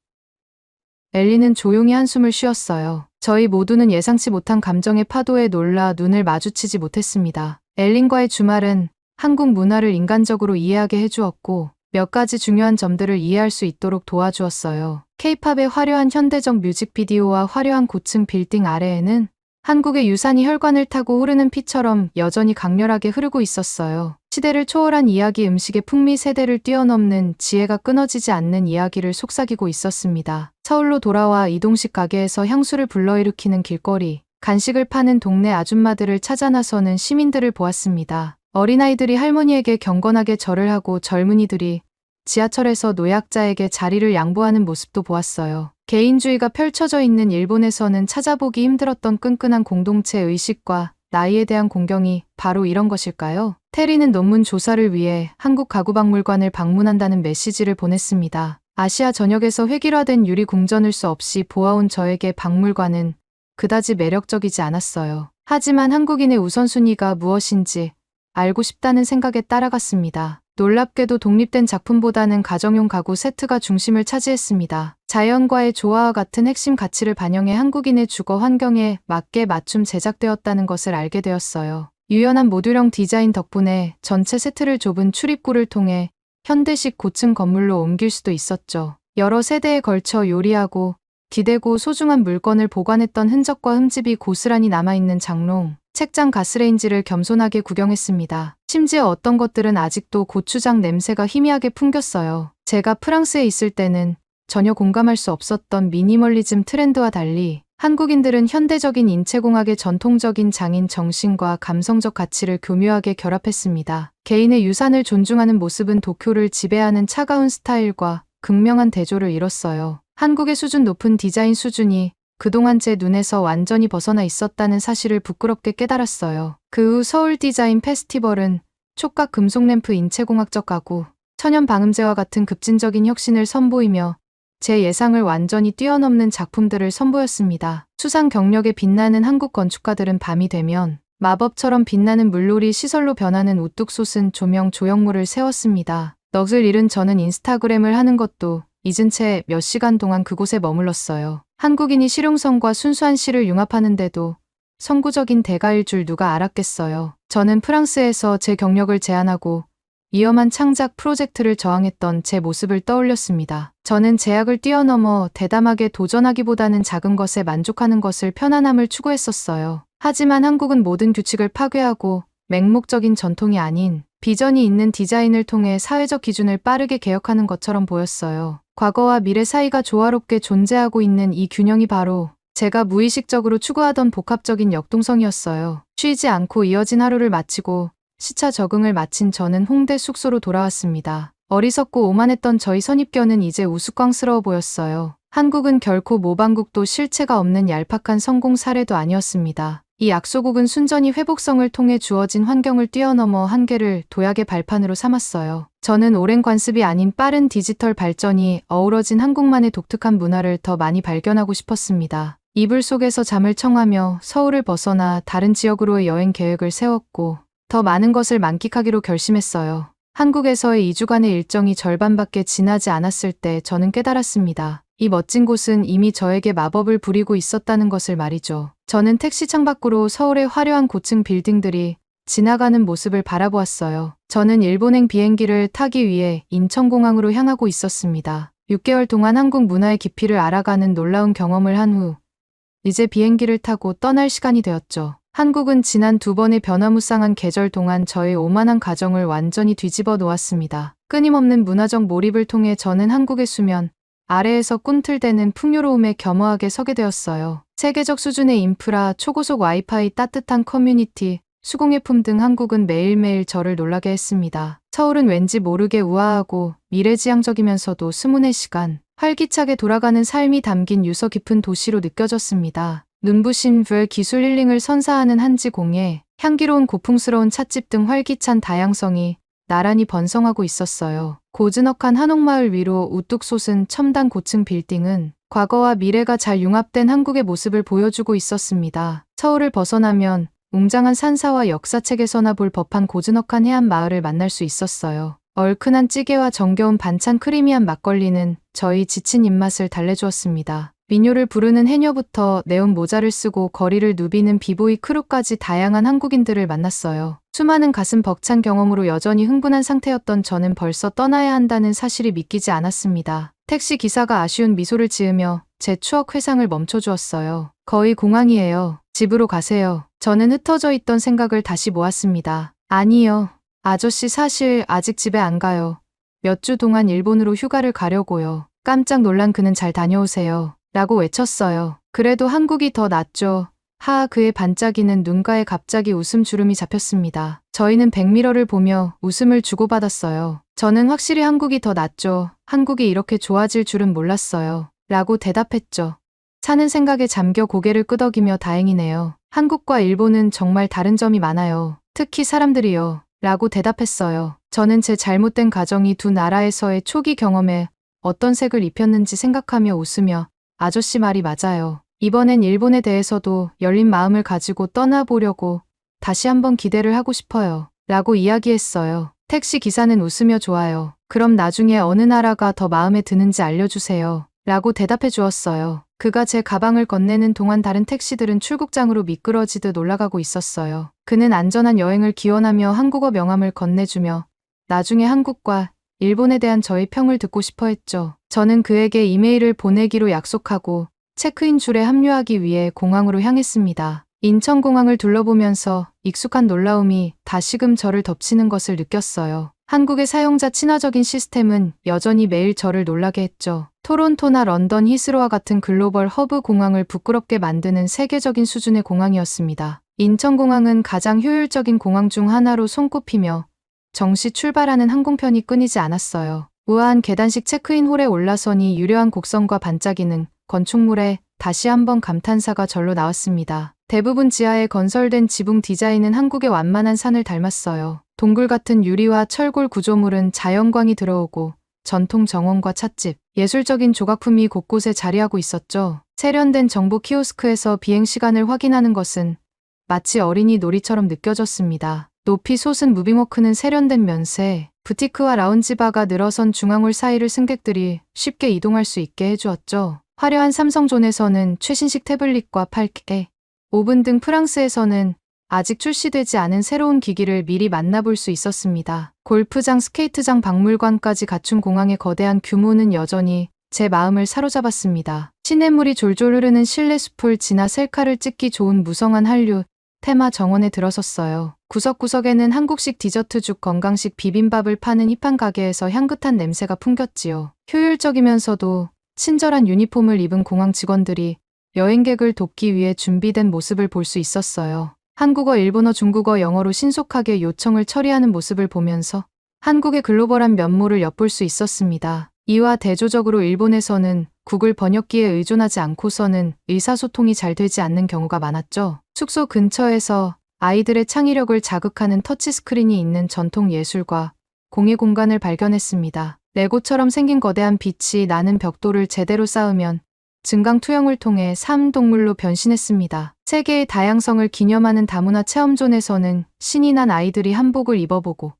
엘리는 조용히 한숨을 쉬었어요. 저희 모두는 예상치 못한 감정의 파도에 놀라 눈을 마주치지 못했습니다. 엘린과의 주말은 한국 문화를 인간적으로 이해하게 해주었고 몇 가지 중요한 점들을 이해할 수 있도록 도와주었어요. K-팝의 화려한 현대적 뮤직비디오와 화려한 고층 빌딩 아래에는 한국의 유산이 혈관을 타고 흐르는 피처럼 여전히 강렬하게 흐르고 있었어요. 시대를 초월한 이야기, 음식의 풍미, 세대를 뛰어넘는 지혜가 끊어지지 않는 이야기를 속삭이고 있었습니다. 서울로 돌아와 이동식 가게에서 향수를 불러일으키는 길거리, 간식을 파는 동네 아줌마들을 찾아 나서는 시민들을 보았습니다. 어린아이들이 할머니에게 경건하게 절을 하고 젊은이들이 지하철에서 노약자에게 자리를 양보하는 모습도 보았어요. 개인주의가 펼쳐져 있는 일본에서는 찾아보기 힘들었던 끈끈한 공동체 의식과 나이에 대한 공경이 바로 이런 것일까요? 테리는 논문 조사를 위해 한국가구박물관을 방문한다는 메시지를 보냈습니다. 아시아 전역에서 획일화된 유리 궁전을 수 없이 보아온 저에게 박물관은 그다지 매력적이지 않았어요. 하지만 한국인의 우선순위가 무엇인지 알고 싶다는 생각에 따라갔습니다. 놀랍게도 독립된 작품보다는 가정용 가구 세트가 중심을 차지했습니다. 자연과의 조화와 같은 핵심 가치를 반영해 한국인의 주거 환경에 맞게 맞춤 제작되었다는 것을 알게 되었어요. 유연한 모듈형 디자인 덕분에 전체 세트를 좁은 출입구를 통해 현대식 고층 건물로 옮길 수도 있었죠. 여러 세대에 걸쳐 요리하고 기대고 소중한 물건을 보관했던 흔적과 흠집이 고스란히 남아있는 장롱, 책장, 가스레인지를 겸손하게 구경했습니다. 심지어 어떤 것들은 아직도 고추장 냄새가 희미하게 풍겼어요. 제가 프랑스에 있을 때는 전혀 공감할 수 없었던 미니멀리즘 트렌드와 달리 한국인들은 현대적인 인체공학의 전통적인 장인 정신과 감성적 가치를 교묘하게 결합했습니다. 개인의 유산을 존중하는 모습은 도쿄를 지배하는 차가운 스타일과 극명한 대조를 이뤘어요. 한국의 수준 높은 디자인 수준이 그동안 제 눈에서 완전히 벗어나 있었다는 사실을 부끄럽게 깨달았어요. 그 후 서울 디자인 페스티벌은 촉각 금속 램프, 인체공학적 가구, 천연 방음제와 같은 급진적인 혁신을 선보이며 제 예상을 완전히 뛰어넘는 작품들을 선보였습니다. 수상 경력에 빛나는 한국 건축가들은 밤이 되면 마법처럼 빛나는 물놀이 시설로 변하는 우뚝 솟은 조명 조형물을 세웠습니다. 넋을 잃은 저는 인스타그램을 하는 것도 잊은 채 몇 시간 동안 그곳에 머물렀어요. 한국인이 실용성과 순수한 시를 융합하는데도 선구적인 대가일 줄 누가 알았겠어요. 저는 프랑스에서 제 경력을 제안하고 위험한 창작 프로젝트를 저항했던 제 모습을 떠올렸습니다. 저는 제약을 뛰어넘어 대담하게 도전하기보다는 작은 것에 만족하는 것을 편안함을 추구했었어요. 하지만 한국은 모든 규칙을 파괴하고 맹목적인 전통이 아닌 비전이 있는 디자인을 통해 사회적 기준을 빠르게 개혁하는 것처럼 보였어요. 과거와 미래 사이가 조화롭게 존재하고 있는 이 균형이 바로 제가 무의식적으로 추구하던 복합적인 역동성이었어요. 쉬지 않고 이어진 하루를 마치고 시차 적응을 마친 저는 홍대 숙소로 돌아왔습니다. 어리석고 오만했던 저희 선입견은 이제 우스꽝스러워 보였어요. 한국은 결코 모방국도 실체가 없는 얄팍한 성공 사례도 아니었습니다. 이 약소국은 순전히 회복성을 통해 주어진 환경을 뛰어넘어 한계를 도약의 발판으로 삼았어요. 저는 오랜 관습이 아닌 빠른 디지털 발전이 어우러진 한국만의 독특한 문화를 더 많이 발견하고 싶었습니다. 이불 속에서 잠을 청하며 서울을 벗어나 다른 지역으로의 여행 계획을 세웠고 더 많은 것을 만끽하기로 결심했어요. 한국에서의 2주간의 일정이 절반밖에 지나지 않았을 때 저는 깨달았습니다. 이 멋진 곳은 이미 저에게 마법을 부리고 있었다는 것을 말이죠. 저는 택시 창밖으로 서울의 화려한 고층 빌딩들이 지나가는 모습을 바라보았어요. 저는 일본행 비행기를 타기 위해 인천공항으로 향하고 있었습니다. 6개월 동안 한국 문화의 깊이를 알아가는 놀라운 경험을 한 후 이제 비행기를 타고 떠날 시간이 되었죠. 한국은 지난 2번의 변화무쌍한 계절 동안 저의 오만한 가정을 완전히 뒤집어 놓았습니다. 끊임없는 문화적 몰입을 통해 저는 한국의 수면 아래에서 꿈틀대는 풍요로움에 겸허하게 서게 되었어요. 세계적 수준의 인프라, 초고속 와이파이, 따뜻한 커뮤니티, 수공예품 등 한국은 매일매일 저를 놀라게 했습니다. 서울은 왠지 모르게 우아하고 미래지향적이면서도 스문의 시간, 활기차게 돌아가는 삶이 담긴 유서 깊은 도시로 느껴졌습니다. 눈부신 뷰 기술 힐링을 선사하는 한지 공예, 향기로운 고풍스러운 찻집 등 활기찬 다양성이 나란히 번성하고 있었어요. 고즈넉한 한옥마을 위로 우뚝 솟은 첨단 고층 빌딩은 과거와 미래가 잘 융합된 한국의 모습을 보여주고 있었습니다. 서울을 벗어나면 웅장한 산사와 역사책에서나 볼 법한 고즈넉한 해안 마을을 만날 수 있었어요. 얼큰한 찌개와 정겨운 반찬, 크리미한 막걸리는 저희 지친 입맛을 달래주었습니다. 민요를 부르는 해녀부터 네온 모자를 쓰고 거리를 누비는 비보이 크루까지 다양한 한국인들을 만났어요. 수많은 가슴 벅찬 경험으로 여전히 흥분한 상태였던 저는 벌써 떠나야 한다는 사실이 믿기지 않았습니다. 택시 기사가 아쉬운 미소를 지으며 제 추억 회상을 멈춰주었어요. 거의 공항이에요. 집으로 가세요. 저는 흩어져 있던 생각을 다시 모았습니다. 아니요. 아저씨 사실 아직 집에 안 가요. 몇 주 동안 일본으로 휴가를 가려고요. 깜짝 놀란 그는 잘 다녀오세요. 라고 외쳤어요. 그래도 한국이 더 낫죠. 하하 그의 반짝이는 눈가에 갑자기 웃음 주름이 잡혔습니다. 저희는 백미러를 보며 웃음을 주고받았어요. 저는 확실히 한국이 더 낫죠. 한국이 이렇게 좋아질 줄은 몰랐어요. 라고 대답했죠. 사는 생각에 잠겨 고개를 끄덕이며 다행이네요. 한국과 일본은 정말 다른 점이 많아요. 특히 사람들이요. 라고 대답했어요. 저는 제 잘못된 가정이 두 나라에서의 초기 경험에 어떤 색을 입혔는지 생각하며 웃으며 아저씨 말이 맞아요. 이번엔 일본에 대해서도 열린 마음을 가지고 떠나보려고 다시 한번 기대를 하고 싶어요. 라고 이야기했어요. 택시 기사는 웃으며 좋아요. 그럼 나중에 어느 나라가 더 마음에 드는지 알려주세요. 라고 대답해 주었어요. 그가 제 가방을 건네는 동안 다른 택시들은 출국장으로 미끄러지듯 올라가고 있었어요. 그는 안전한 여행을 기원하며 한국어 명함을 건네주며 나중에 한국과 일본에 대한 저의 평을 듣고 싶어 했죠. 저는 그에게 이메일을 보내기로 약속하고 체크인 줄에 합류하기 위해 공항으로 향했습니다. 인천공항을 둘러보면서 익숙한 놀라움이 다시금 저를 덮치는 것을 느꼈어요. 한국의 사용자 친화적인 시스템은 여전히 매일 저를 놀라게 했죠. 토론토나 런던 히스로와 같은 글로벌 허브 공항을 부끄럽게 만드는 세계적인 수준의 공항이었습니다. 인천공항은 가장 효율적인 공항 중 하나로 손꼽히며 정시 출발하는 항공편이 끊이지 않았어요. 우아한 계단식 체크인 홀에 올라서니 유려한 곡선과 반짝이는 건축물에 다시 한번 감탄사가 절로 나왔습니다. 대부분 지하에 건설된 지붕 디자인은 한국의 완만한 산을 닮았어요. 동굴 같은 유리와 철골 구조물은 자연광이 들어오고 전통 정원과 찻집, 예술적인 조각품이 곳곳에 자리하고 있었죠. 세련된 정보 키오스크에서 비행 시간을 확인하는 것은 마치 어린이 놀이처럼 느껴졌습니다. 높이 솟은 무빙워크는 세련된 면세, 부티크와 라운지바가 늘어선 중앙홀 사이를 승객들이 쉽게 이동할 수 있게 해주었죠. 화려한 삼성존에서는 최신식 태블릿과 팔케, 오븐 등 프랑스에서는 아직 출시되지 않은 새로운 기기를 미리 만나볼 수 있었습니다. 골프장, 스케이트장, 박물관까지 갖춘 공항의 거대한 규모는 여전히 제 마음을 사로잡았습니다. 시냇물이 졸졸 흐르는 실내 숲을 지나 셀카를 찍기 좋은 무성한 한류 테마 정원에 들어섰어요. 구석구석에는 한국식 디저트죽, 건강식 비빔밥을 파는 힙한 가게에서 향긋한 냄새가 풍겼지요. 효율적이면서도 친절한 유니폼을 입은 공항 직원들이 여행객을 돕기 위해 준비된 모습을 볼 수 있었어요. 한국어, 일본어, 중국어, 영어로 신속하게 요청을 처리하는 모습을 보면서 한국의 글로벌한 면모를 엿볼 수 있었습니다. 이와 대조적으로 일본에서는 구글 번역기에 의존하지 않고서는 의사소통이 잘 되지 않는 경우가 많았죠. 숙소 근처에서 아이들의 창의력을 자극하는 터치스크린이 있는 전통 예술과 공예 공간을 발견했습니다. 레고처럼 생긴 거대한 빛이 나는 벽돌을 제대로 쌓으면 증강 투영을 통해 삶동물로 변신했습니다. 세계의 다양성을 기념하는 다문화 체험존에서는 신이 난 아이들이 한복을 입어보고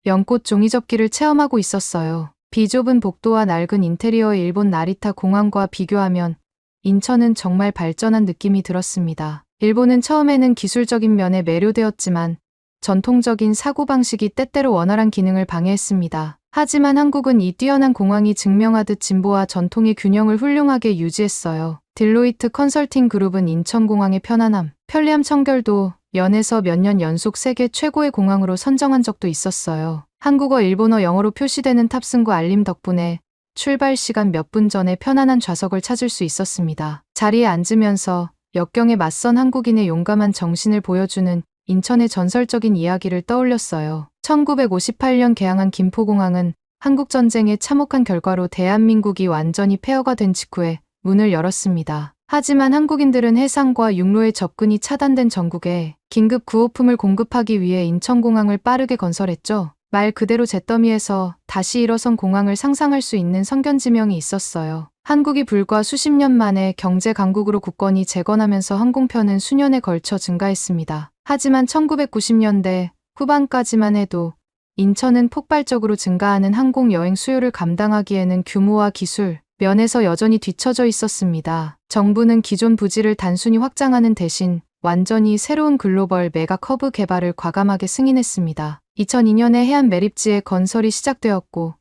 연꽃 종이접기를 체험하고 있었어요. 비좁은 복도와 낡은 인테리어의 일본 나리타 공항과 비교하면 인천은 정말 발전한 느낌이 들었습니다. 일본은 처음에는 기술적인 면에 매료되었지만 전통적인 사고방식이 때때로 원활한 기능을 방해했습니다. 하지만 한국은 이 뛰어난 공항이 증명하듯 진보와 전통의 균형을 훌륭하게 유지했어요. 딜로이트 컨설팅 그룹은 인천공항의 편안함, 편리함 청결도 연에서 몇 년 연속 세계 최고의 공항으로 선정한 적도 있었어요. 한국어, 일본어, 영어로 표시되는 탑승구 알림 덕분에 출발 시간 몇 분 전에 편안한 좌석을 찾을 수 있었습니다. 자리에 앉으면서 역경에 맞선 한국인의 용감한 정신을 보여주는 인천의 전설적인 이야기를 떠올렸어요. 1958년 개항한 김포공항은 한국전쟁의 참혹한 결과로 대한민국이 완전히 폐허가 된 직후에 문을 열었습니다. 하지만 한국인들은 해상과 육로의 접근이 차단된 전국에 긴급 구호품을 공급하기 위해 인천공항을 빠르게 건설했죠. 말 그대로 잿더미에서 다시 일어선 공항을 상상할 수 있는 성견지명이 있었어요. 한국이 불과 수십 년 만에 경제 강국으로 굳건히 재건하면서 항공편은 수년에 걸쳐 증가했습니다. 하지만 1990년대 후반까지만 해도 인천은 폭발적으로 증가하는 항공 여행 수요를 감당하기에는 규모와 기술, 면에서 여전히 뒤처져 있었습니다. 정부는 기존 부지를 단순히 확장하는 대신 완전히 새로운 글로벌 메가 커브 개발을 과감하게 승인했습니다. 2002년에 해안 매립지의 건설이 시작되었고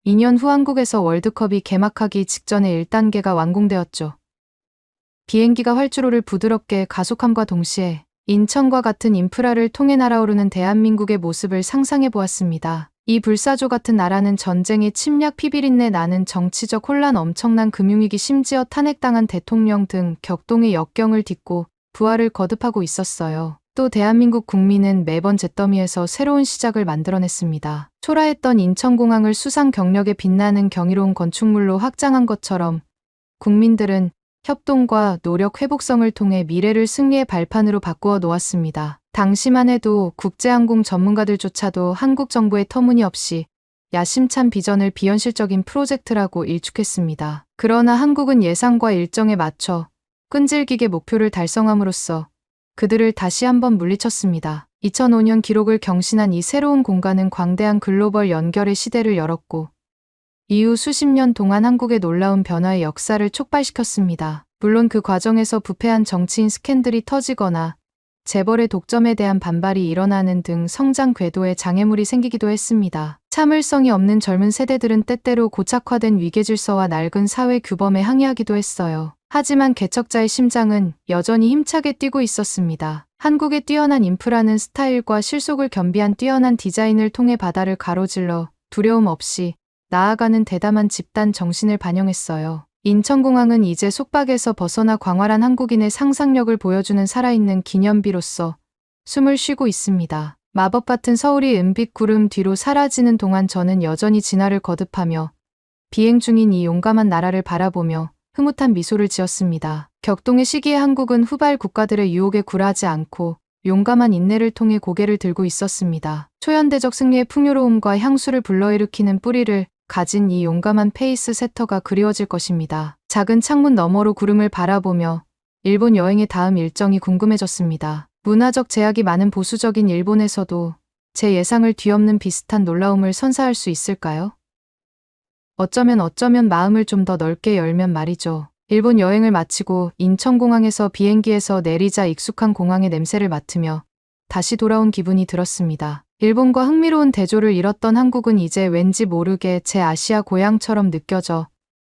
2년 후 한국에서 월드컵이 개막하기 직전에 1단계가 완공되었죠. 비행기가 활주로를 부드럽게 가속함과 동시에 인천과 같은 인프라를 통해 날아오르는 대한민국의 모습을 상상해 보았습니다. 이 불사조 같은 나라는 전쟁의 침략 피비린내 나는 정치적 혼란 엄청난 금융위기 심지어 탄핵당한 대통령 등 격동의 역경을 딛고 부활을 거듭하고 있었어요. 또 대한민국 국민은 매번 잿더미에서 새로운 시작을 만들어냈습니다. 초라했던 인천공항을 수상 경력에 빛나는 경이로운 건축물로 확장한 것처럼 국민들은 협동과 노력 회복성을 통해 미래를 승리의 발판으로 바꾸어 놓았습니다. 당시만 해도 국제항공 전문가들조차도 한국 정부의 터무니없이 야심찬 비전을 비현실적인 프로젝트라고 일축했습니다. 그러나 한국은 예상과 일정에 맞춰 끈질기게 목표를 달성함으로써 그들을 다시 한번 물리쳤습니다. 2005년 기록을 경신한 이 새로운 공간은 광대한 글로벌 연결의 시대를 열었고 이후 수십 년 동안 한국의 놀라운 변화의 역사를 촉발시켰습니다. 물론 그 과정에서 부패한 정치인 스캔들이 터지거나 재벌의 독점에 대한 반발이 일어나는 등 성장 궤도에 장애물이 생기기도 했습니다. 참을성이 없는 젊은 세대들은 때때로 고착화된 위계질서와 낡은 사회 규범에 항의하기도 했어요. 하지만 개척자의 심장은 여전히 힘차게 뛰고 있었습니다. 한국의 뛰어난 인프라는 스타일과 실속을 겸비한 뛰어난 디자인을 통해 바다를 가로질러 두려움 없이 나아가는 대담한 집단 정신을 반영했어요. 인천공항은 이제 속박에서 벗어나 광활한 한국인의 상상력을 보여주는 살아있는 기념비로서 숨을 쉬고 있습니다. 마법 같은 서울이 은빛 구름 뒤로 사라지는 동안 저는 여전히 진화를 거듭하며 비행 중인 이 용감한 나라를 바라보며 흐뭇한 미소를 지었습니다. 격동의 시기에 한국은 후발 국가들의 유혹에 굴하지 않고 용감한 인내를 통해 고개를 들고 있었습니다. 초현대적 승리의 풍요로움과 향수를 불러일으키는 뿌리를 가진 이 용감한 페이스 세터가 그리워질 것입니다. 작은 창문 너머로 구름을 바라보며 일본 여행의 다음 일정이 궁금해졌습니다. 문화적 제약이 많은 보수적인 일본에서도 제 예상을 뒤엎는 비슷한 놀라움을 선사할 수 있을까요? 어쩌면 마음을 좀 더 넓게 열면 말이죠. 일본 여행을 마치고 인천공항에서 비행기에서 내리자 익숙한 공항의 냄새를 맡으며 다시 돌아온 기분이 들었습니다. 일본과 흥미로운 대조를 이뤘던 한국은 이제 왠지 모르게 제 아시아 고향처럼 느껴져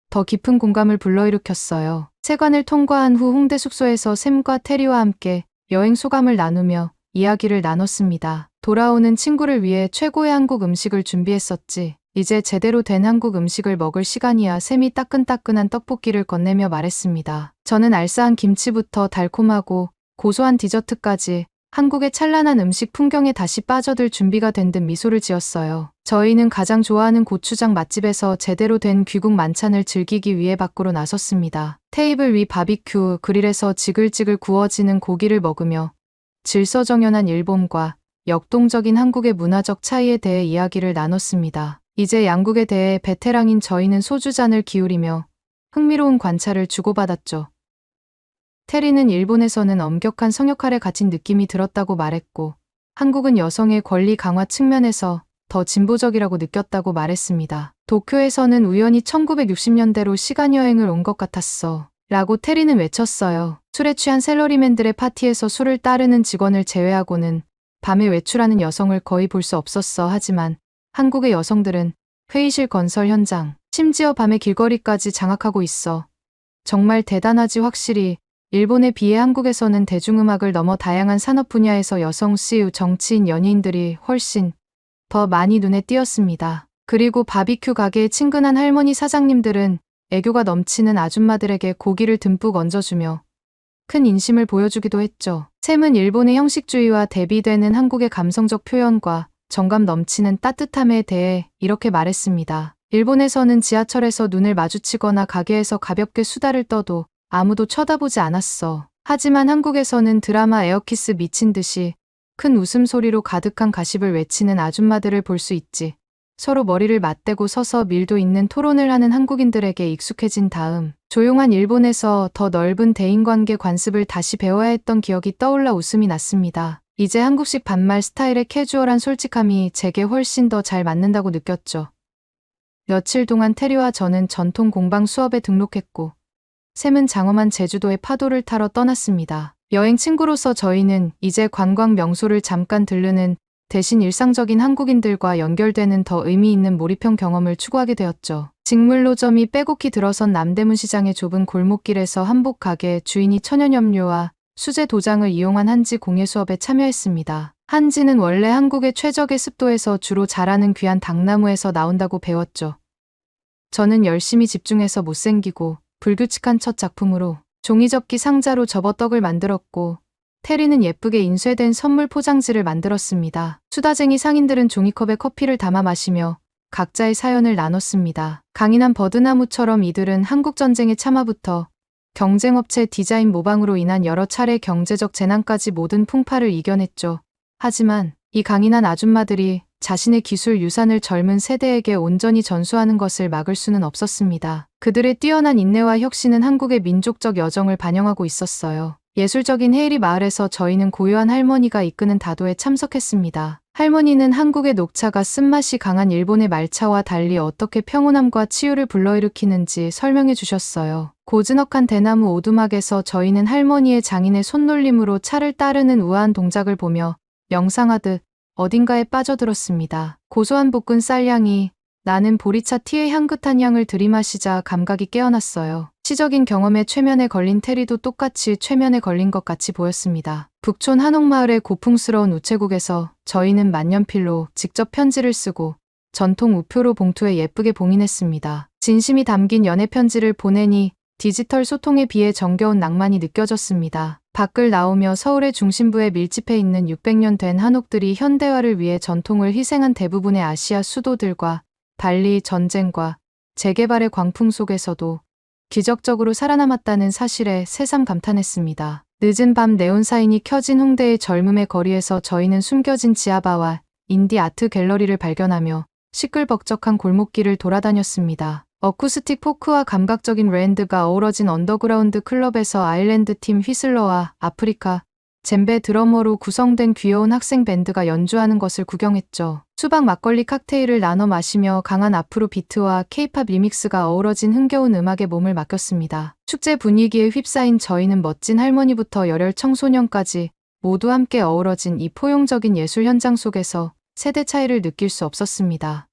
더 깊은 공감을 불러일으켰어요. 세관을 통과한 후 홍대 숙소에서 샘과 테리와 함께 여행 소감을 나누며 이야기를 나눴습니다. 돌아오는 친구를 위해 최고의 한국 음식을 준비했었지. 이제 제대로 된 한국 음식을 먹을 시간이야. 샘이 따끈따끈한 떡볶이를 건네며 말했습니다. 저는 알싸한 김치부터 달콤하고 고소한 디저트까지 한국의 찬란한 음식 풍경에 다시 빠져들 준비가 된 듯 미소를 지었어요. 저희는 가장 좋아하는 고추장 맛집에서 제대로 된 귀국 만찬을 즐기기 위해 밖으로 나섰습니다. 테이블 위 바비큐 그릴에서 지글지글 구워지는 고기를 먹으며 질서정연한 일본과 역동적인 한국의 문화적 차이에 대해 이야기를 나눴습니다. 이제 양국에 대해 베테랑인 저희는 소주잔을 기울이며 흥미로운 관찰을 주고받았죠. 테리는 일본에서는 엄격한 성역할에 갇힌 느낌이 들었다고 말했고 한국은 여성의 권리 강화 측면에서 더 진보적이라고 느꼈다고 말했습니다. 도쿄에서는 우연히 1960년대로 시간여행을 온 것 같았어. 라고 테리는 외쳤어요. 술에 취한 샐러리맨들의 파티에서 술을 따르는 직원을 제외하고는 밤에 외출하는 여성을 거의 볼 수 없었어. 하지만 한국의 여성들은 회의실 건설 현장, 심지어 밤의 길거리까지 장악하고 있어. 정말 대단하지. 확실히 일본에 비해 한국에서는 대중음악을 넘어 다양한 산업 분야에서 여성 CEO, 정치인, 연예인들이 훨씬 더 많이 눈에 띄었습니다. 그리고 바비큐 가게의 친근한 할머니 사장님들은 애교가 넘치는 아줌마들에게 고기를 듬뿍 얹어주며 큰 인심을 보여주기도 했죠. 샘은 일본의 형식주의와 대비되는 한국의 감성적 표현과 정감 넘치는 따뜻함에 대해 이렇게 말했습니다. 일본에서는 지하철에서 눈을 마주치거나 가게에서 가볍게 수다를 떠도 아무도 쳐다보지 않았어. 하지만 한국에서는 드라마 에어키스 미친 듯이 큰 웃음소리로 가득한 가십을 외치는 아줌마들을 볼 수 있지. 서로 머리를 맞대고 서서 밀도 있는 토론을 하는 한국인들에게 익숙해진 다음 조용한 일본에서 더 넓은 대인관계 관습을 다시 배워야 했던 기억이 떠올라 웃음이 났습니다. 이제 한국식 반말 스타일의 캐주얼한 솔직함이 제게 훨씬 더 잘 맞는다고 느꼈죠. 며칠 동안 테리와 저는 전통 공방 수업에 등록했고 샘은 장엄한 제주도의 파도를 타러 떠났습니다. 여행 친구로서 저희는 이제 관광 명소를 잠깐 들르는 대신 일상적인 한국인들과 연결되는 더 의미 있는 몰입형 경험을 추구하게 되었죠. 직물노점이 빼곡히 들어선 남대문 시장의 좁은 골목길에서 한복 가게 주인이 천연염료와 수제 도장을 이용한 한지 공예 수업에 참여했습니다. 한지는 원래 한국의 최적의 습도에서 주로 자라는 귀한 당나무에서 나온다고 배웠죠. 저는 열심히 집중해서 못생기고 불규칙한 첫 작품으로 종이접기 상자로 접어 떡을 만들었고 테리는 예쁘게 인쇄된 선물 포장지를 만들었습니다. 수다쟁이 상인들은 종이컵에 커피를 담아 마시며 각자의 사연을 나눴습니다. 강인한 버드나무처럼 이들은 한국전쟁의 참화부터 경쟁업체 디자인 모방으로 인한 여러 차례 경제적 재난까지 모든 풍파를 이겨냈죠. 하지만 이 강인한 아줌마들이 자신의 기술 유산을 젊은 세대에게 온전히 전수하는 것을 막을 수는 없었습니다. 그들의 뛰어난 인내와 혁신은 한국의 민족적 여정을 반영하고 있었어요. 예술적인 헤이리 마을에서 저희는 고요한 할머니가 이끄는 다도에 참석했습니다. 할머니는 한국의 녹차가 쓴맛이 강한 일본의 말차와 달리 어떻게 평온함과 치유를 불러일으키는지 설명해 주셨어요. 고즈넉한 대나무 오두막에서 저희는 할머니의 장인의 손놀림으로 차를 따르는 우아한 동작을 보며 명상하듯 어딘가에 빠져들었습니다. 고소한 볶은 쌀향이 나는 보리차 티의 향긋한 향을 들이마시자 감각이 깨어났어요. 시적인 경험의 최면에 걸린 테리도 똑같이 최면에 걸린 것 같이 보였습니다. 북촌 한옥마을의 고풍스러운 우체국에서 저희는 만년필로 직접 편지를 쓰고 전통 우표로 봉투에 예쁘게 봉인했습니다. 진심이 담긴 연애 편지를 보내니 디지털 소통에 비해 정겨운 낭만이 느껴졌습니다. 밖을 나오며 서울의 중심부에 밀집해 있는 600년 된 한옥들이 현대화를 위해 전통을 희생한 대부분의 아시아 수도들과 달리 전쟁과 재개발의 광풍 속에서도 기적적으로 살아남았다는 사실에 새삼 감탄했습니다. 늦은 밤 네온사인이 켜진 홍대의 젊음의 거리에서 저희는 숨겨진 지하바와 인디 아트 갤러리를 발견하며 시끌벅적한 골목길을 돌아다녔습니다. 어쿠스틱 포크와 감각적인 랜드가 어우러진 언더그라운드 클럽에서 아일랜드 팀 휘슬러와 아프리카 젬베 드러머로 구성된 귀여운 학생 밴드가 연주하는 것을 구경했죠. 수박 막걸리 칵테일을 나눠 마시며 강한 아프로 비트와 케이팝 리믹스가 어우러진 흥겨운 음악에 몸을 맡겼습니다. 축제 분위기에 휩싸인 저희는 멋진 할머니부터 열혈 청소년까지 모두 함께 어우러진 이 포용적인 예술 현장 속에서 세대 차이를 느낄 수 없었습니다.